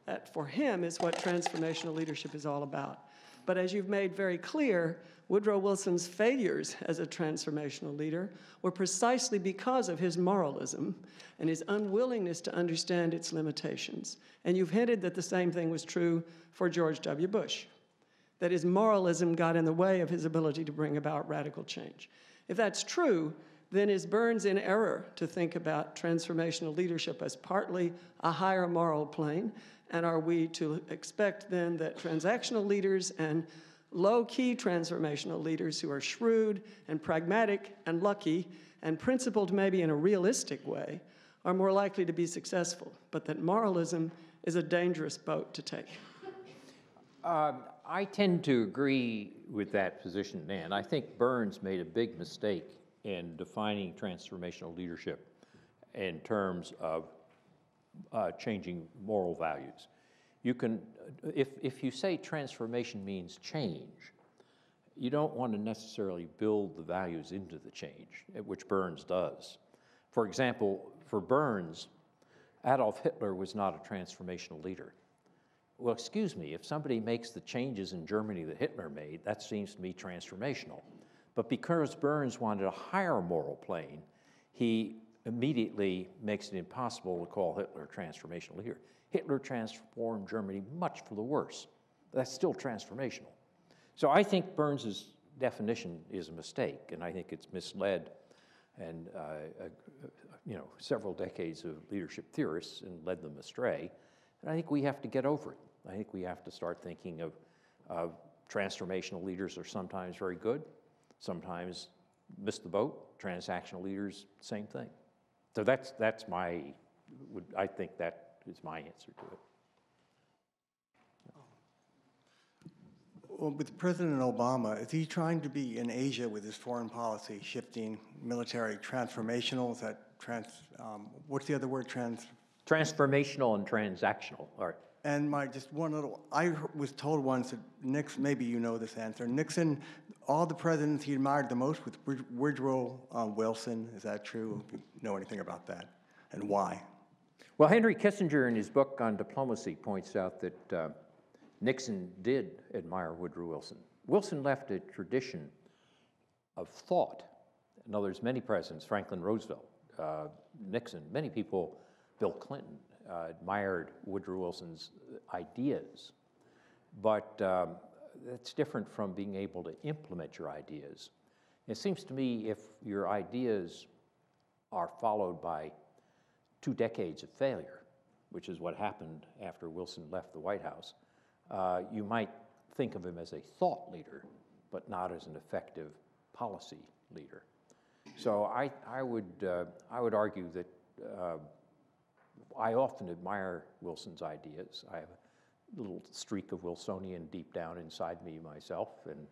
That, for him, is what transformational leadership is all about. But as you've made very clear, Woodrow Wilson's failures as a transformational leader were precisely because of his moralism and his unwillingness to understand its limitations. And you've hinted that the same thing was true for George W. Bush, that his moralism got in the way of his ability to bring about radical change. If that's true, then is Burns in error to think about transformational leadership as partly a higher moral plane? And are we to expect then that transactional leaders and low-key transformational leaders who are shrewd and pragmatic and lucky and principled maybe in a realistic way are more likely to be successful, but that moralism is a dangerous boat to take? I tend to agree with that position, Nan. I think Burns made a big mistake in defining transformational leadership in terms of changing moral values. You can, if you say transformation means change, you don't want to necessarily build the values into the change, which Burns does. For example, for Burns, Adolf Hitler was not a transformational leader. Well, excuse me, if somebody makes the changes in Germany that Hitler made, that seems to me transformational. But because Burns wanted a higher moral plane, he immediately makes it impossible to call Hitler a transformational leader. Hitler transformed Germany much for the worse. That's still transformational. So I think Burns's definition is a mistake, and I think it's misled and several decades of leadership theorists and led them astray. And I think we have to get over it. I think we have to start thinking of transformational leaders are sometimes very good, sometimes miss the boat. Transactional leaders, same thing. So that's I think that is my answer to it. Well, with President Obama, is he trying to be in Asia with his foreign policy, shifting military transformational? Is that what's the other word? Transformational and transactional. All right. And just one little, I was told once that Nixon, maybe you know this answer, Nixon, all the presidents he admired the most was Woodrow Wilson. Is that true? If you know anything about that, and why? Well, Henry Kissinger in his book on diplomacy points out that Nixon did admire Woodrow Wilson. Wilson left a tradition of thought. In other words, many presidents, Franklin Roosevelt, Nixon, many people, Bill Clinton, admired Woodrow Wilson's ideas. But that's different from being able to implement your ideas. It seems to me if your ideas are followed by 2 decades of failure, which is what happened after Wilson left the White House, you might think of him as a thought leader, but not as an effective policy leader. So I would argue that I often admire Wilson's ideas. I have a little streak of Wilsonian deep down inside me myself, and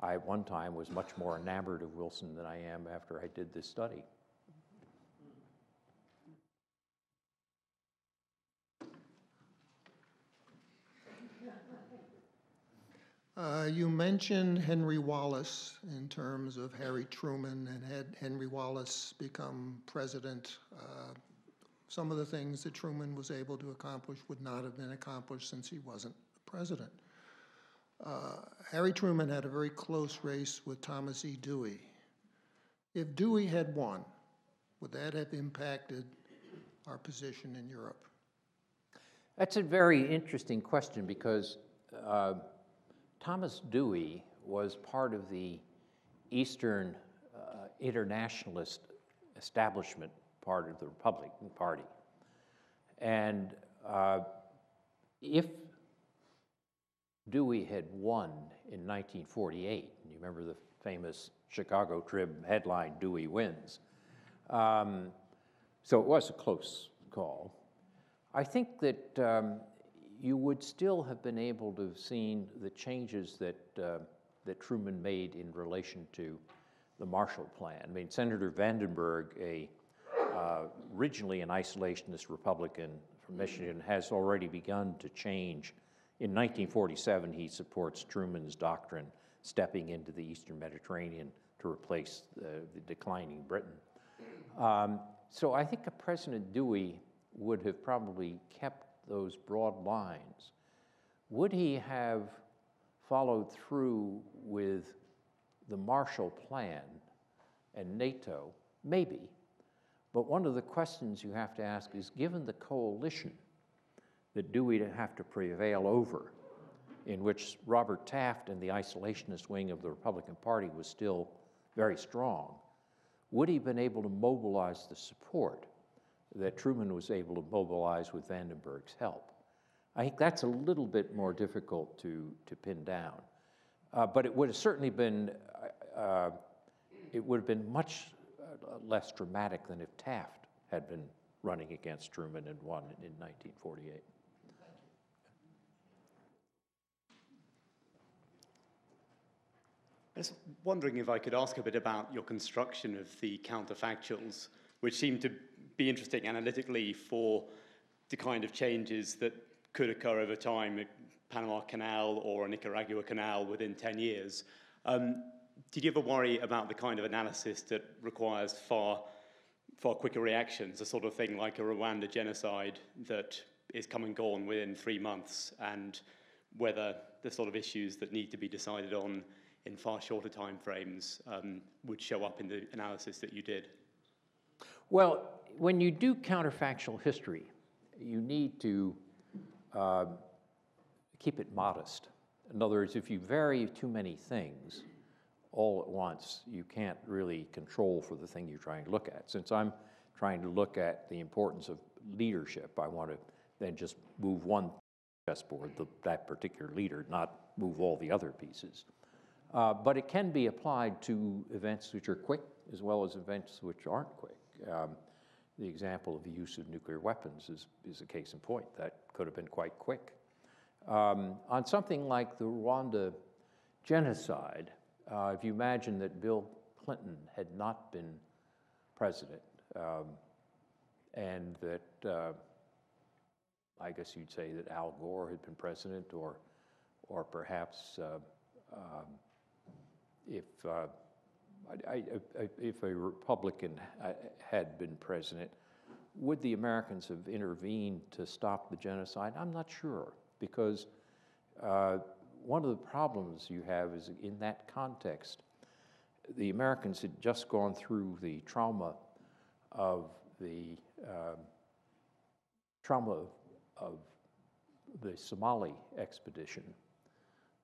I at one time was much more enamored of Wilson than I am after I did this study. You mentioned Henry Wallace in terms of Harry Truman, and had Henry Wallace become president, some of the things that Truman was able to accomplish would not have been accomplished since he wasn't president. Harry Truman had a very close race with Thomas E. Dewey. If Dewey had won, would that have impacted our position in Europe? That's a very interesting question because Thomas Dewey was part of the Eastern internationalist establishment part of the Republican Party. And if Dewey had won in 1948, and you remember the famous Chicago Trib headline, "Dewey wins." So it was a close call. I think that you would still have been able to have seen the changes that Truman made in relation to the Marshall Plan. I mean, Senator Vandenberg, originally an isolationist Republican from Michigan, has already begun to change. In 1947, he supports Truman's doctrine, stepping into the Eastern Mediterranean to replace the declining Britain. So I think President Dewey would have probably kept those broad lines. Would he have followed through with the Marshall Plan and NATO? Maybe. But one of the questions you have to ask is, given the coalition that Dewey would have to prevail over, in which Robert Taft and the isolationist wing of the Republican Party was still very strong, would he have been able to mobilize the support that Truman was able to mobilize with Vandenberg's help? I think that's a little bit more difficult to pin down. But it would have certainly been, it would have been much less dramatic than if Taft had been running against Truman and won in 1948. I was wondering if I could ask a bit about your construction of the counterfactuals, which seem to be interesting analytically for the kind of changes that could occur over time, a Panama Canal or a Nicaragua Canal within 10 years. Did you ever worry about the kind of analysis that requires far quicker reactions, a sort of thing like a Rwanda genocide that is come and gone within 3 months, and whether the sort of issues that need to be decided on in far shorter time frames would show up in the analysis that you did? Well, when you do counterfactual history, you need to keep it modest. In other words, if you vary too many things all at once, you can't really control for the thing you're trying to look at. Since I'm trying to look at the importance of leadership, I want to then just move one chessboard, that particular leader, not move all the other pieces. But it can be applied to events which are quick as well as events which aren't quick. The example of the use of nuclear weapons is a case in point. That could have been quite quick. On something like the Rwanda genocide, if you imagine that Bill Clinton had not been president, and that I guess you'd say that Al Gore had been president, or perhaps if a Republican had been president, would the Americans have intervened to stop the genocide? I'm not sure, because one of the problems you have is in that context, the Americans had just gone through the trauma of the Somali expedition.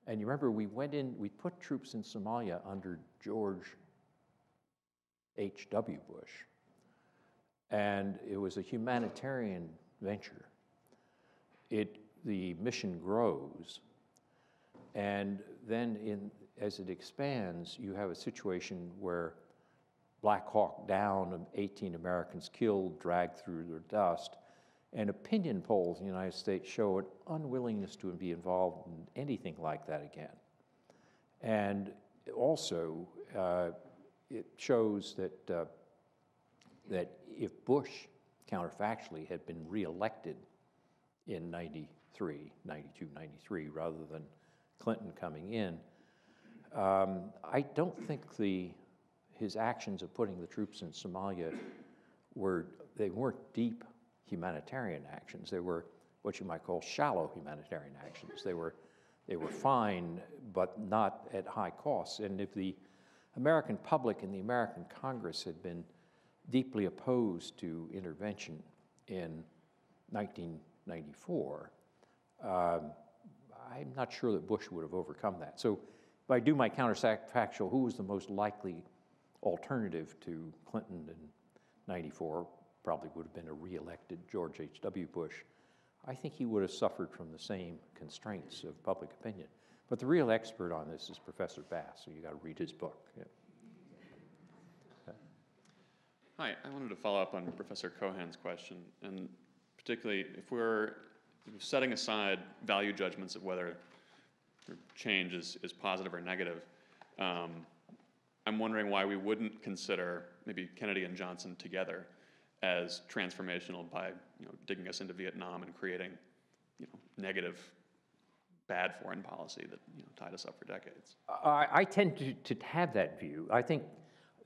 And you remember we put troops in Somalia under George H.W. Bush, and it was a humanitarian venture. The mission grows, and then as it expands, you have a situation where Black Hawk Down, 18 Americans killed, dragged through the dust, and opinion polls in the United States show an unwillingness to be involved in anything like that again. And also, it shows that if Bush, counterfactually, had been reelected in 93, rather than Clinton coming in, I don't think his actions of putting the troops in Somalia weren't deep humanitarian actions. They were what you might call shallow humanitarian actions. They were fine, but not at high costs. And if the American public and the American Congress had been deeply opposed to intervention in 1994, I'm not sure that Bush would have overcome that. So if I do my counterfactual, who was the most likely alternative to Clinton in 94? Probably would have been a re-elected George H.W. Bush. I think he would have suffered from the same constraints of public opinion. But the real expert on this is Professor Bass, so you got to read his book. Yeah. Okay. Hi, I wanted to follow up on Professor Cohan's question, and particularly if we're setting aside value judgments of whether change is positive or negative, I'm wondering why we wouldn't consider maybe Kennedy and Johnson together as transformational by digging us into Vietnam and creating negative, bad foreign policy that tied us up for decades. I tend to have that view. I think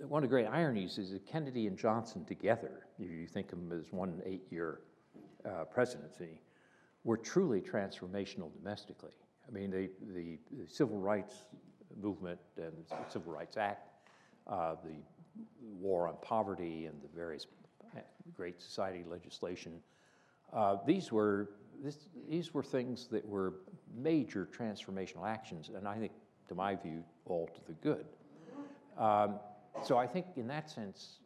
one of the great ironies is that Kennedy and Johnson together, if you think of them as one 8-year presidency, were truly transformational domestically. I mean, the Civil Rights Movement and Civil Rights Act, the war on poverty and the various Great Society legislation, these were things that were major transformational actions, and I think, to my view, all to the good. So I think in that sense,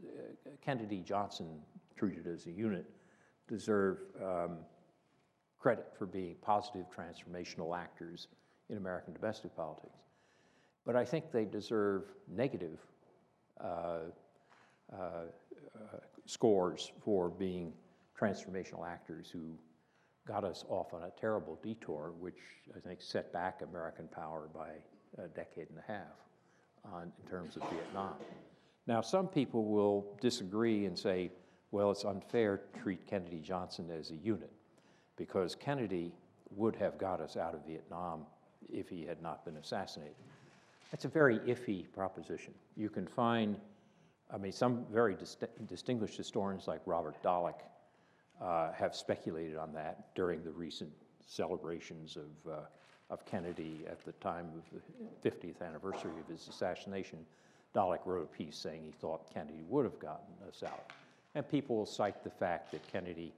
Kennedy, Johnson, treated as a unit, deserve credit for being positive transformational actors in American domestic politics. But I think they deserve negative scores for being transformational actors who got us off on a terrible detour, which I think set back American power by a decade and a half in terms of Vietnam. Now, some people will disagree and say, well, it's unfair to treat Kennedy Johnson as a unit because Kennedy would have got us out of Vietnam if he had not been assassinated. That's a very iffy proposition. You can find, I mean, some very distinguished historians like Robert Dallek have speculated on that during the recent celebrations of Kennedy at the time of the 50th anniversary of his assassination. Dallek wrote a piece saying he thought Kennedy would have gotten us out. And people will cite the fact that Kennedy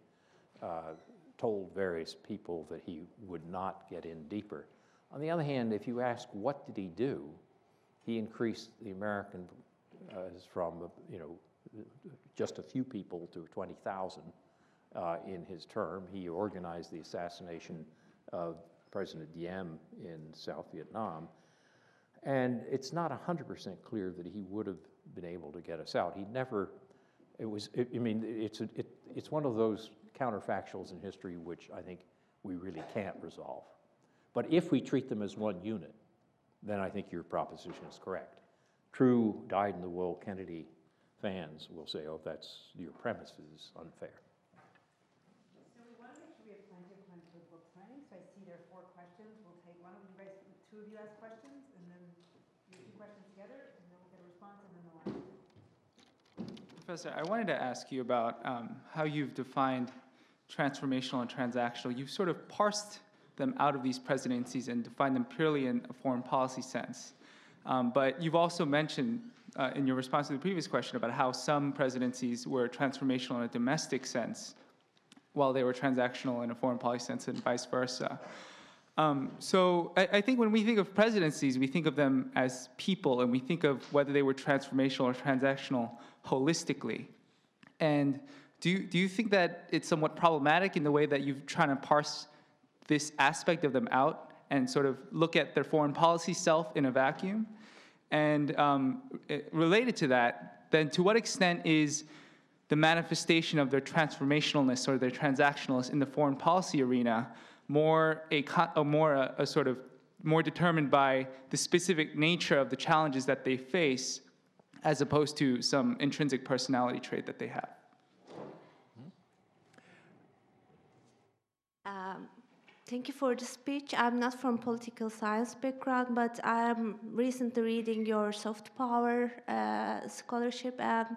told various people that he would not get in deeper. On the other hand, if you ask what did he do, he increased the American from just a few people to 20,000 in his term. He organized the assassination of President Diem in South Vietnam. And it's not 100% clear that he would have been able to get us out. He never, it's one of those counterfactuals in history which I think we really can't resolve. But if we treat them as one unit, then I think your proposition is correct. True dyed-in-the-wool Kennedy fans will say, oh, your premise is unfair. So we want to make sure we have plenty of time for book signing. So I see there are 4 questions. We'll take one of you guys, 2 of you ask questions, and then you 2 questions together, and then we'll get a response, and then the last. Professor, I wanted to ask you about how you've defined transformational and transactional. You've sort of parsed them out of these presidencies and defined them purely in a foreign policy sense. But you've also mentioned in your response to the previous question about how some presidencies were transformational in a domestic sense, while they were transactional in a foreign policy sense, and vice versa. So I think when we think of presidencies, we think of them as people, and we think of whether they were transformational or transactional holistically. And do you think that it's somewhat problematic in the way that you've tried to parse this aspect of them out and sort of look at their foreign policy self in a vacuum? And related to that, then to what extent is the manifestation of their transformationalness or their transactionalness in the foreign policy arena more determined by the specific nature of the challenges that they face, as opposed to some intrinsic personality trait that they have? Thank you for the speech. I'm not from political science background, but I'm recently reading your soft power scholarship, and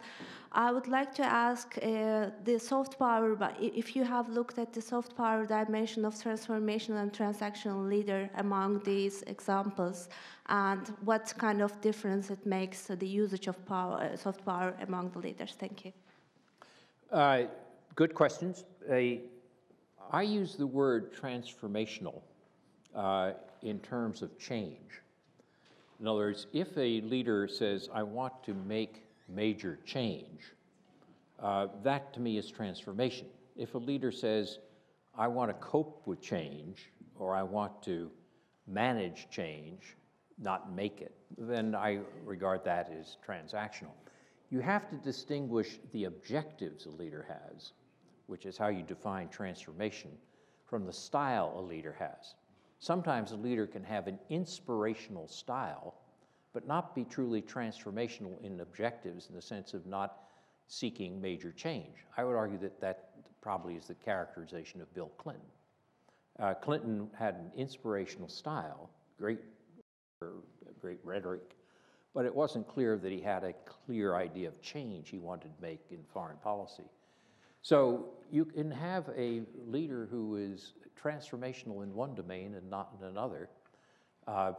I would like to ask the soft power, but if you have looked at the soft power dimension of transformational and transactional leader among these examples, and what kind of difference it makes to the usage of power, soft power among the leaders. Thank you. Good questions. I use the word transformational in terms of change. In other words, if a leader says, I want to make major change, that to me is transformation. If a leader says, I want to cope with change, or I want to manage change, not make it, then I regard that as transactional. You have to distinguish the objectives a leader has, which is how you define transformation, from the style a leader has. Sometimes a leader can have an inspirational style, but not be truly transformational in objectives in the sense of not seeking major change. I would argue that that probably is the characterization of Bill Clinton. Clinton had an inspirational style, great rhetoric, but it wasn't clear that he had a clear idea of change he wanted to make in foreign policy. So you can have a leader who is transformational in one domain and not in another,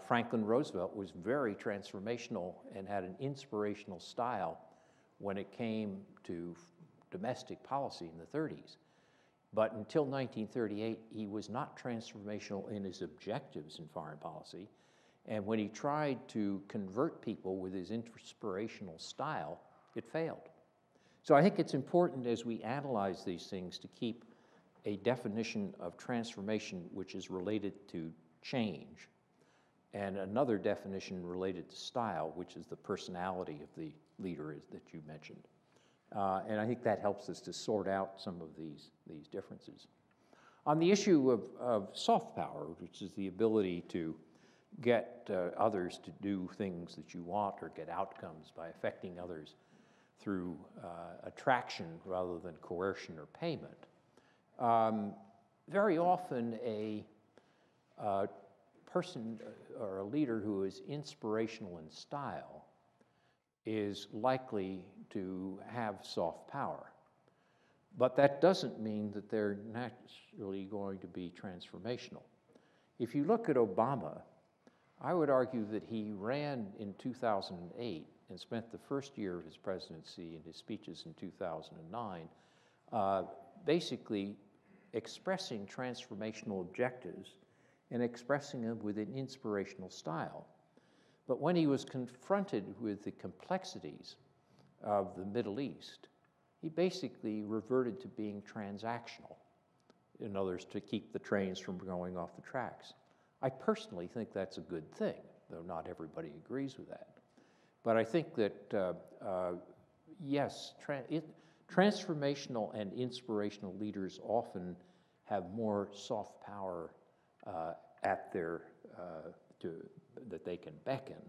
Franklin Roosevelt was very transformational and had an inspirational style when it came to domestic policy in the 30s. But until 1938, he was not transformational in his objectives in foreign policy. And when he tried to convert people with his inspirational style, it failed. So I think it's important as we analyze these things to keep a definition of transformation which is related to change, and another definition related to style, which is the personality of the leader that you mentioned. And I think that helps us to sort out some of these differences. On the issue of soft power, which is the ability to get others to do things that you want or get outcomes by affecting others through attraction rather than coercion or payment, very often a person or a leader who is inspirational in style is likely to have soft power. But that doesn't mean that they're naturally going to be transformational. If you look at Obama, I would argue that he ran in 2008 and spent the first year of his presidency and his speeches in 2009 basically expressing transformational objectives and expressing them with an inspirational style. But when he was confronted with the complexities of the Middle East, he basically reverted to being transactional, in other words, to keep the trains from going off the tracks. I personally think that's a good thing, though not everybody agrees with that. But I think that, yes, transformational and inspirational leaders often have more soft power at their, that they can beckon.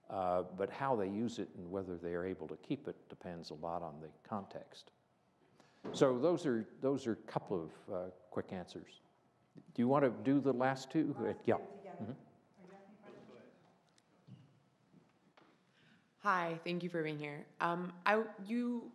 But how they use it and whether they are able to keep it depends a lot on the context. So those are a couple of quick answers. Do you want to do the last two? Yeah. Mm-hmm. Hi, thank you for being here. You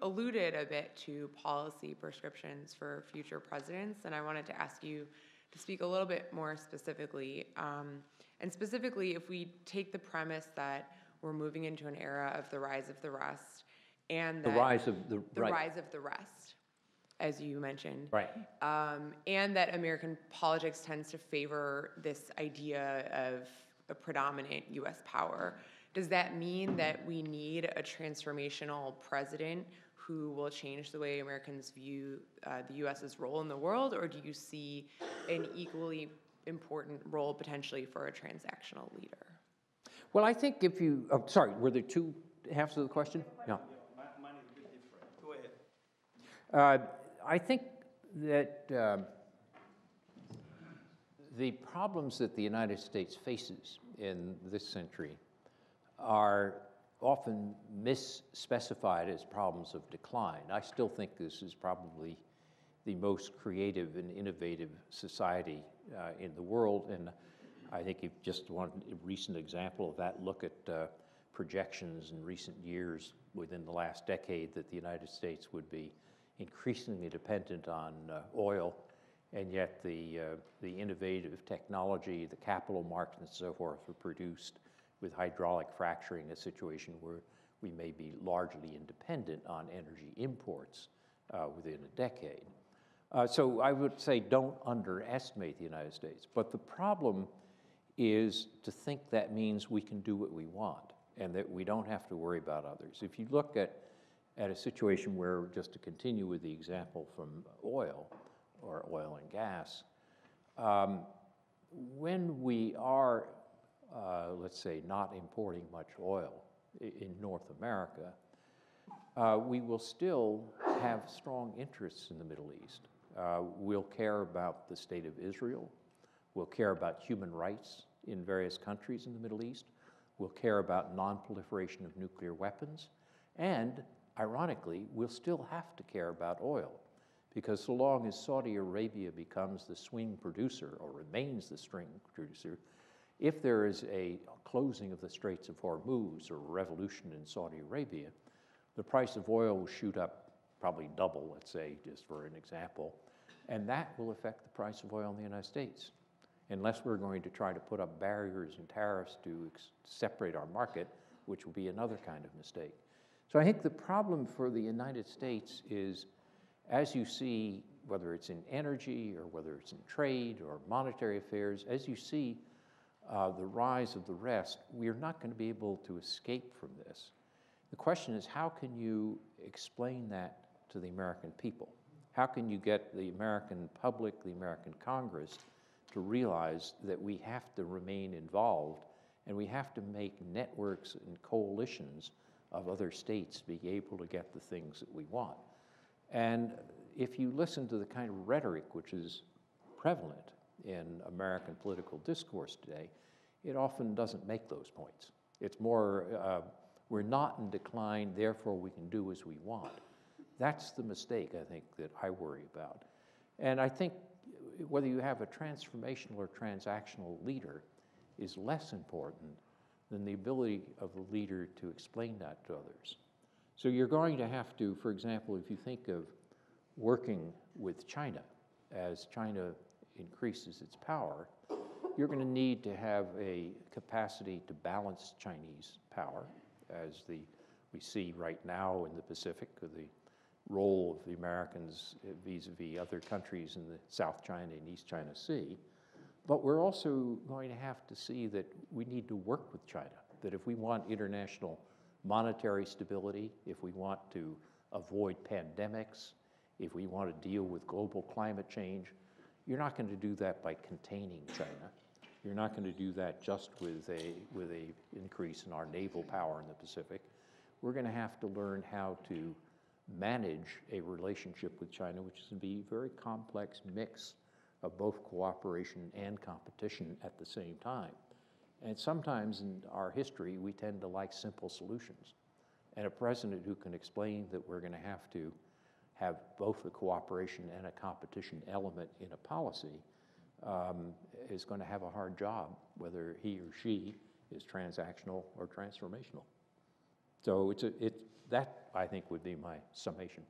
alluded a bit to policy prescriptions for future presidents, and I wanted to ask you to speak a little bit more specifically. And specifically, if we take the premise that we're moving into an era of the rise of the rest, and that rise of the rise of the rest, as you mentioned, right, and that American politics tends to favor this idea of a predominant U.S. power. Does that mean that we need a transformational president who will change the way Americans view the U.S.'s role in the world, or do you see an equally important role potentially for a transactional leader? Well, I think if you, sorry, were there two halves of the question? No. Mine is a bit different. Go ahead. I think that the problems that the United States faces in this century are often misspecified as problems of decline. I still think this is probably the most creative and innovative society in the world, and I think if just one recent example of that, look at projections in recent years within the last decade that the United States would be increasingly dependent on oil, and yet the innovative technology, the capital markets and so forth were produced with hydraulic fracturing, a situation where we may be largely independent on energy imports within a decade. So I would say don't underestimate the United States. But the problem is to think that means we can do what we want and that we don't have to worry about others. If you look at a situation where, just to continue with the example from oil or oil and gas, when we are let's say, not importing much oil in North America, we will still have strong interests in the Middle East. We'll care about the state of Israel. We'll care about human rights in various countries in the Middle East. We'll care about non-proliferation of nuclear weapons. And, ironically, we'll still have to care about oil, because so long as Saudi Arabia becomes the swing producer or remains the swing producer, if there is a closing of the Straits of Hormuz or a revolution in Saudi Arabia, the price of oil will shoot up probably double, let's say, just for an example, and that will affect the price of oil in the United States. unless we're going to try to put up barriers and tariffs to separate our market, which will be another kind of mistake. So I think the problem for the United States is, as you see, whether it's in energy or whether it's in trade or monetary affairs, as you see the rise of the rest, we're not going to be able to escape from this. The question is, how can you explain that to the American people? How can you get the American public, the American Congress, to realize that we have to remain involved and we have to make networks and coalitions of other states be able to get the things that we want? And if you listen to the kind of rhetoric which is prevalent in American political discourse today, it often doesn't make those points. It's more, we're not in decline, therefore we can do as we want. That's the mistake, I think, that I worry about. And I think whether you have a transformational or transactional leader is less important than the ability of the leader to explain that to others. So you're going to have to, for example, if you think of working with China, as China increases its power, you're going to need to have a capacity to balance Chinese power, as we see right now in the Pacific, the role of the Americans vis-a-vis other countries in the South China and East China Sea. But we're also going to have to see that we need to work with China, that if we want international monetary stability, if we want to avoid pandemics, if we want to deal with global climate change, you're not going to do that by containing China. You're not going to do that just with a increase in our naval power in the Pacific. We're going to have to learn how to manage a relationship with China, which is going to be a very complex mix of both cooperation and competition at the same time. And sometimes in our history, we tend to like simple solutions. And a president who can explain that we're going to have both a cooperation and a competition element in a policy is going to have a hard job, whether he or she is transactional or transformational. So that, I think, would be my summation.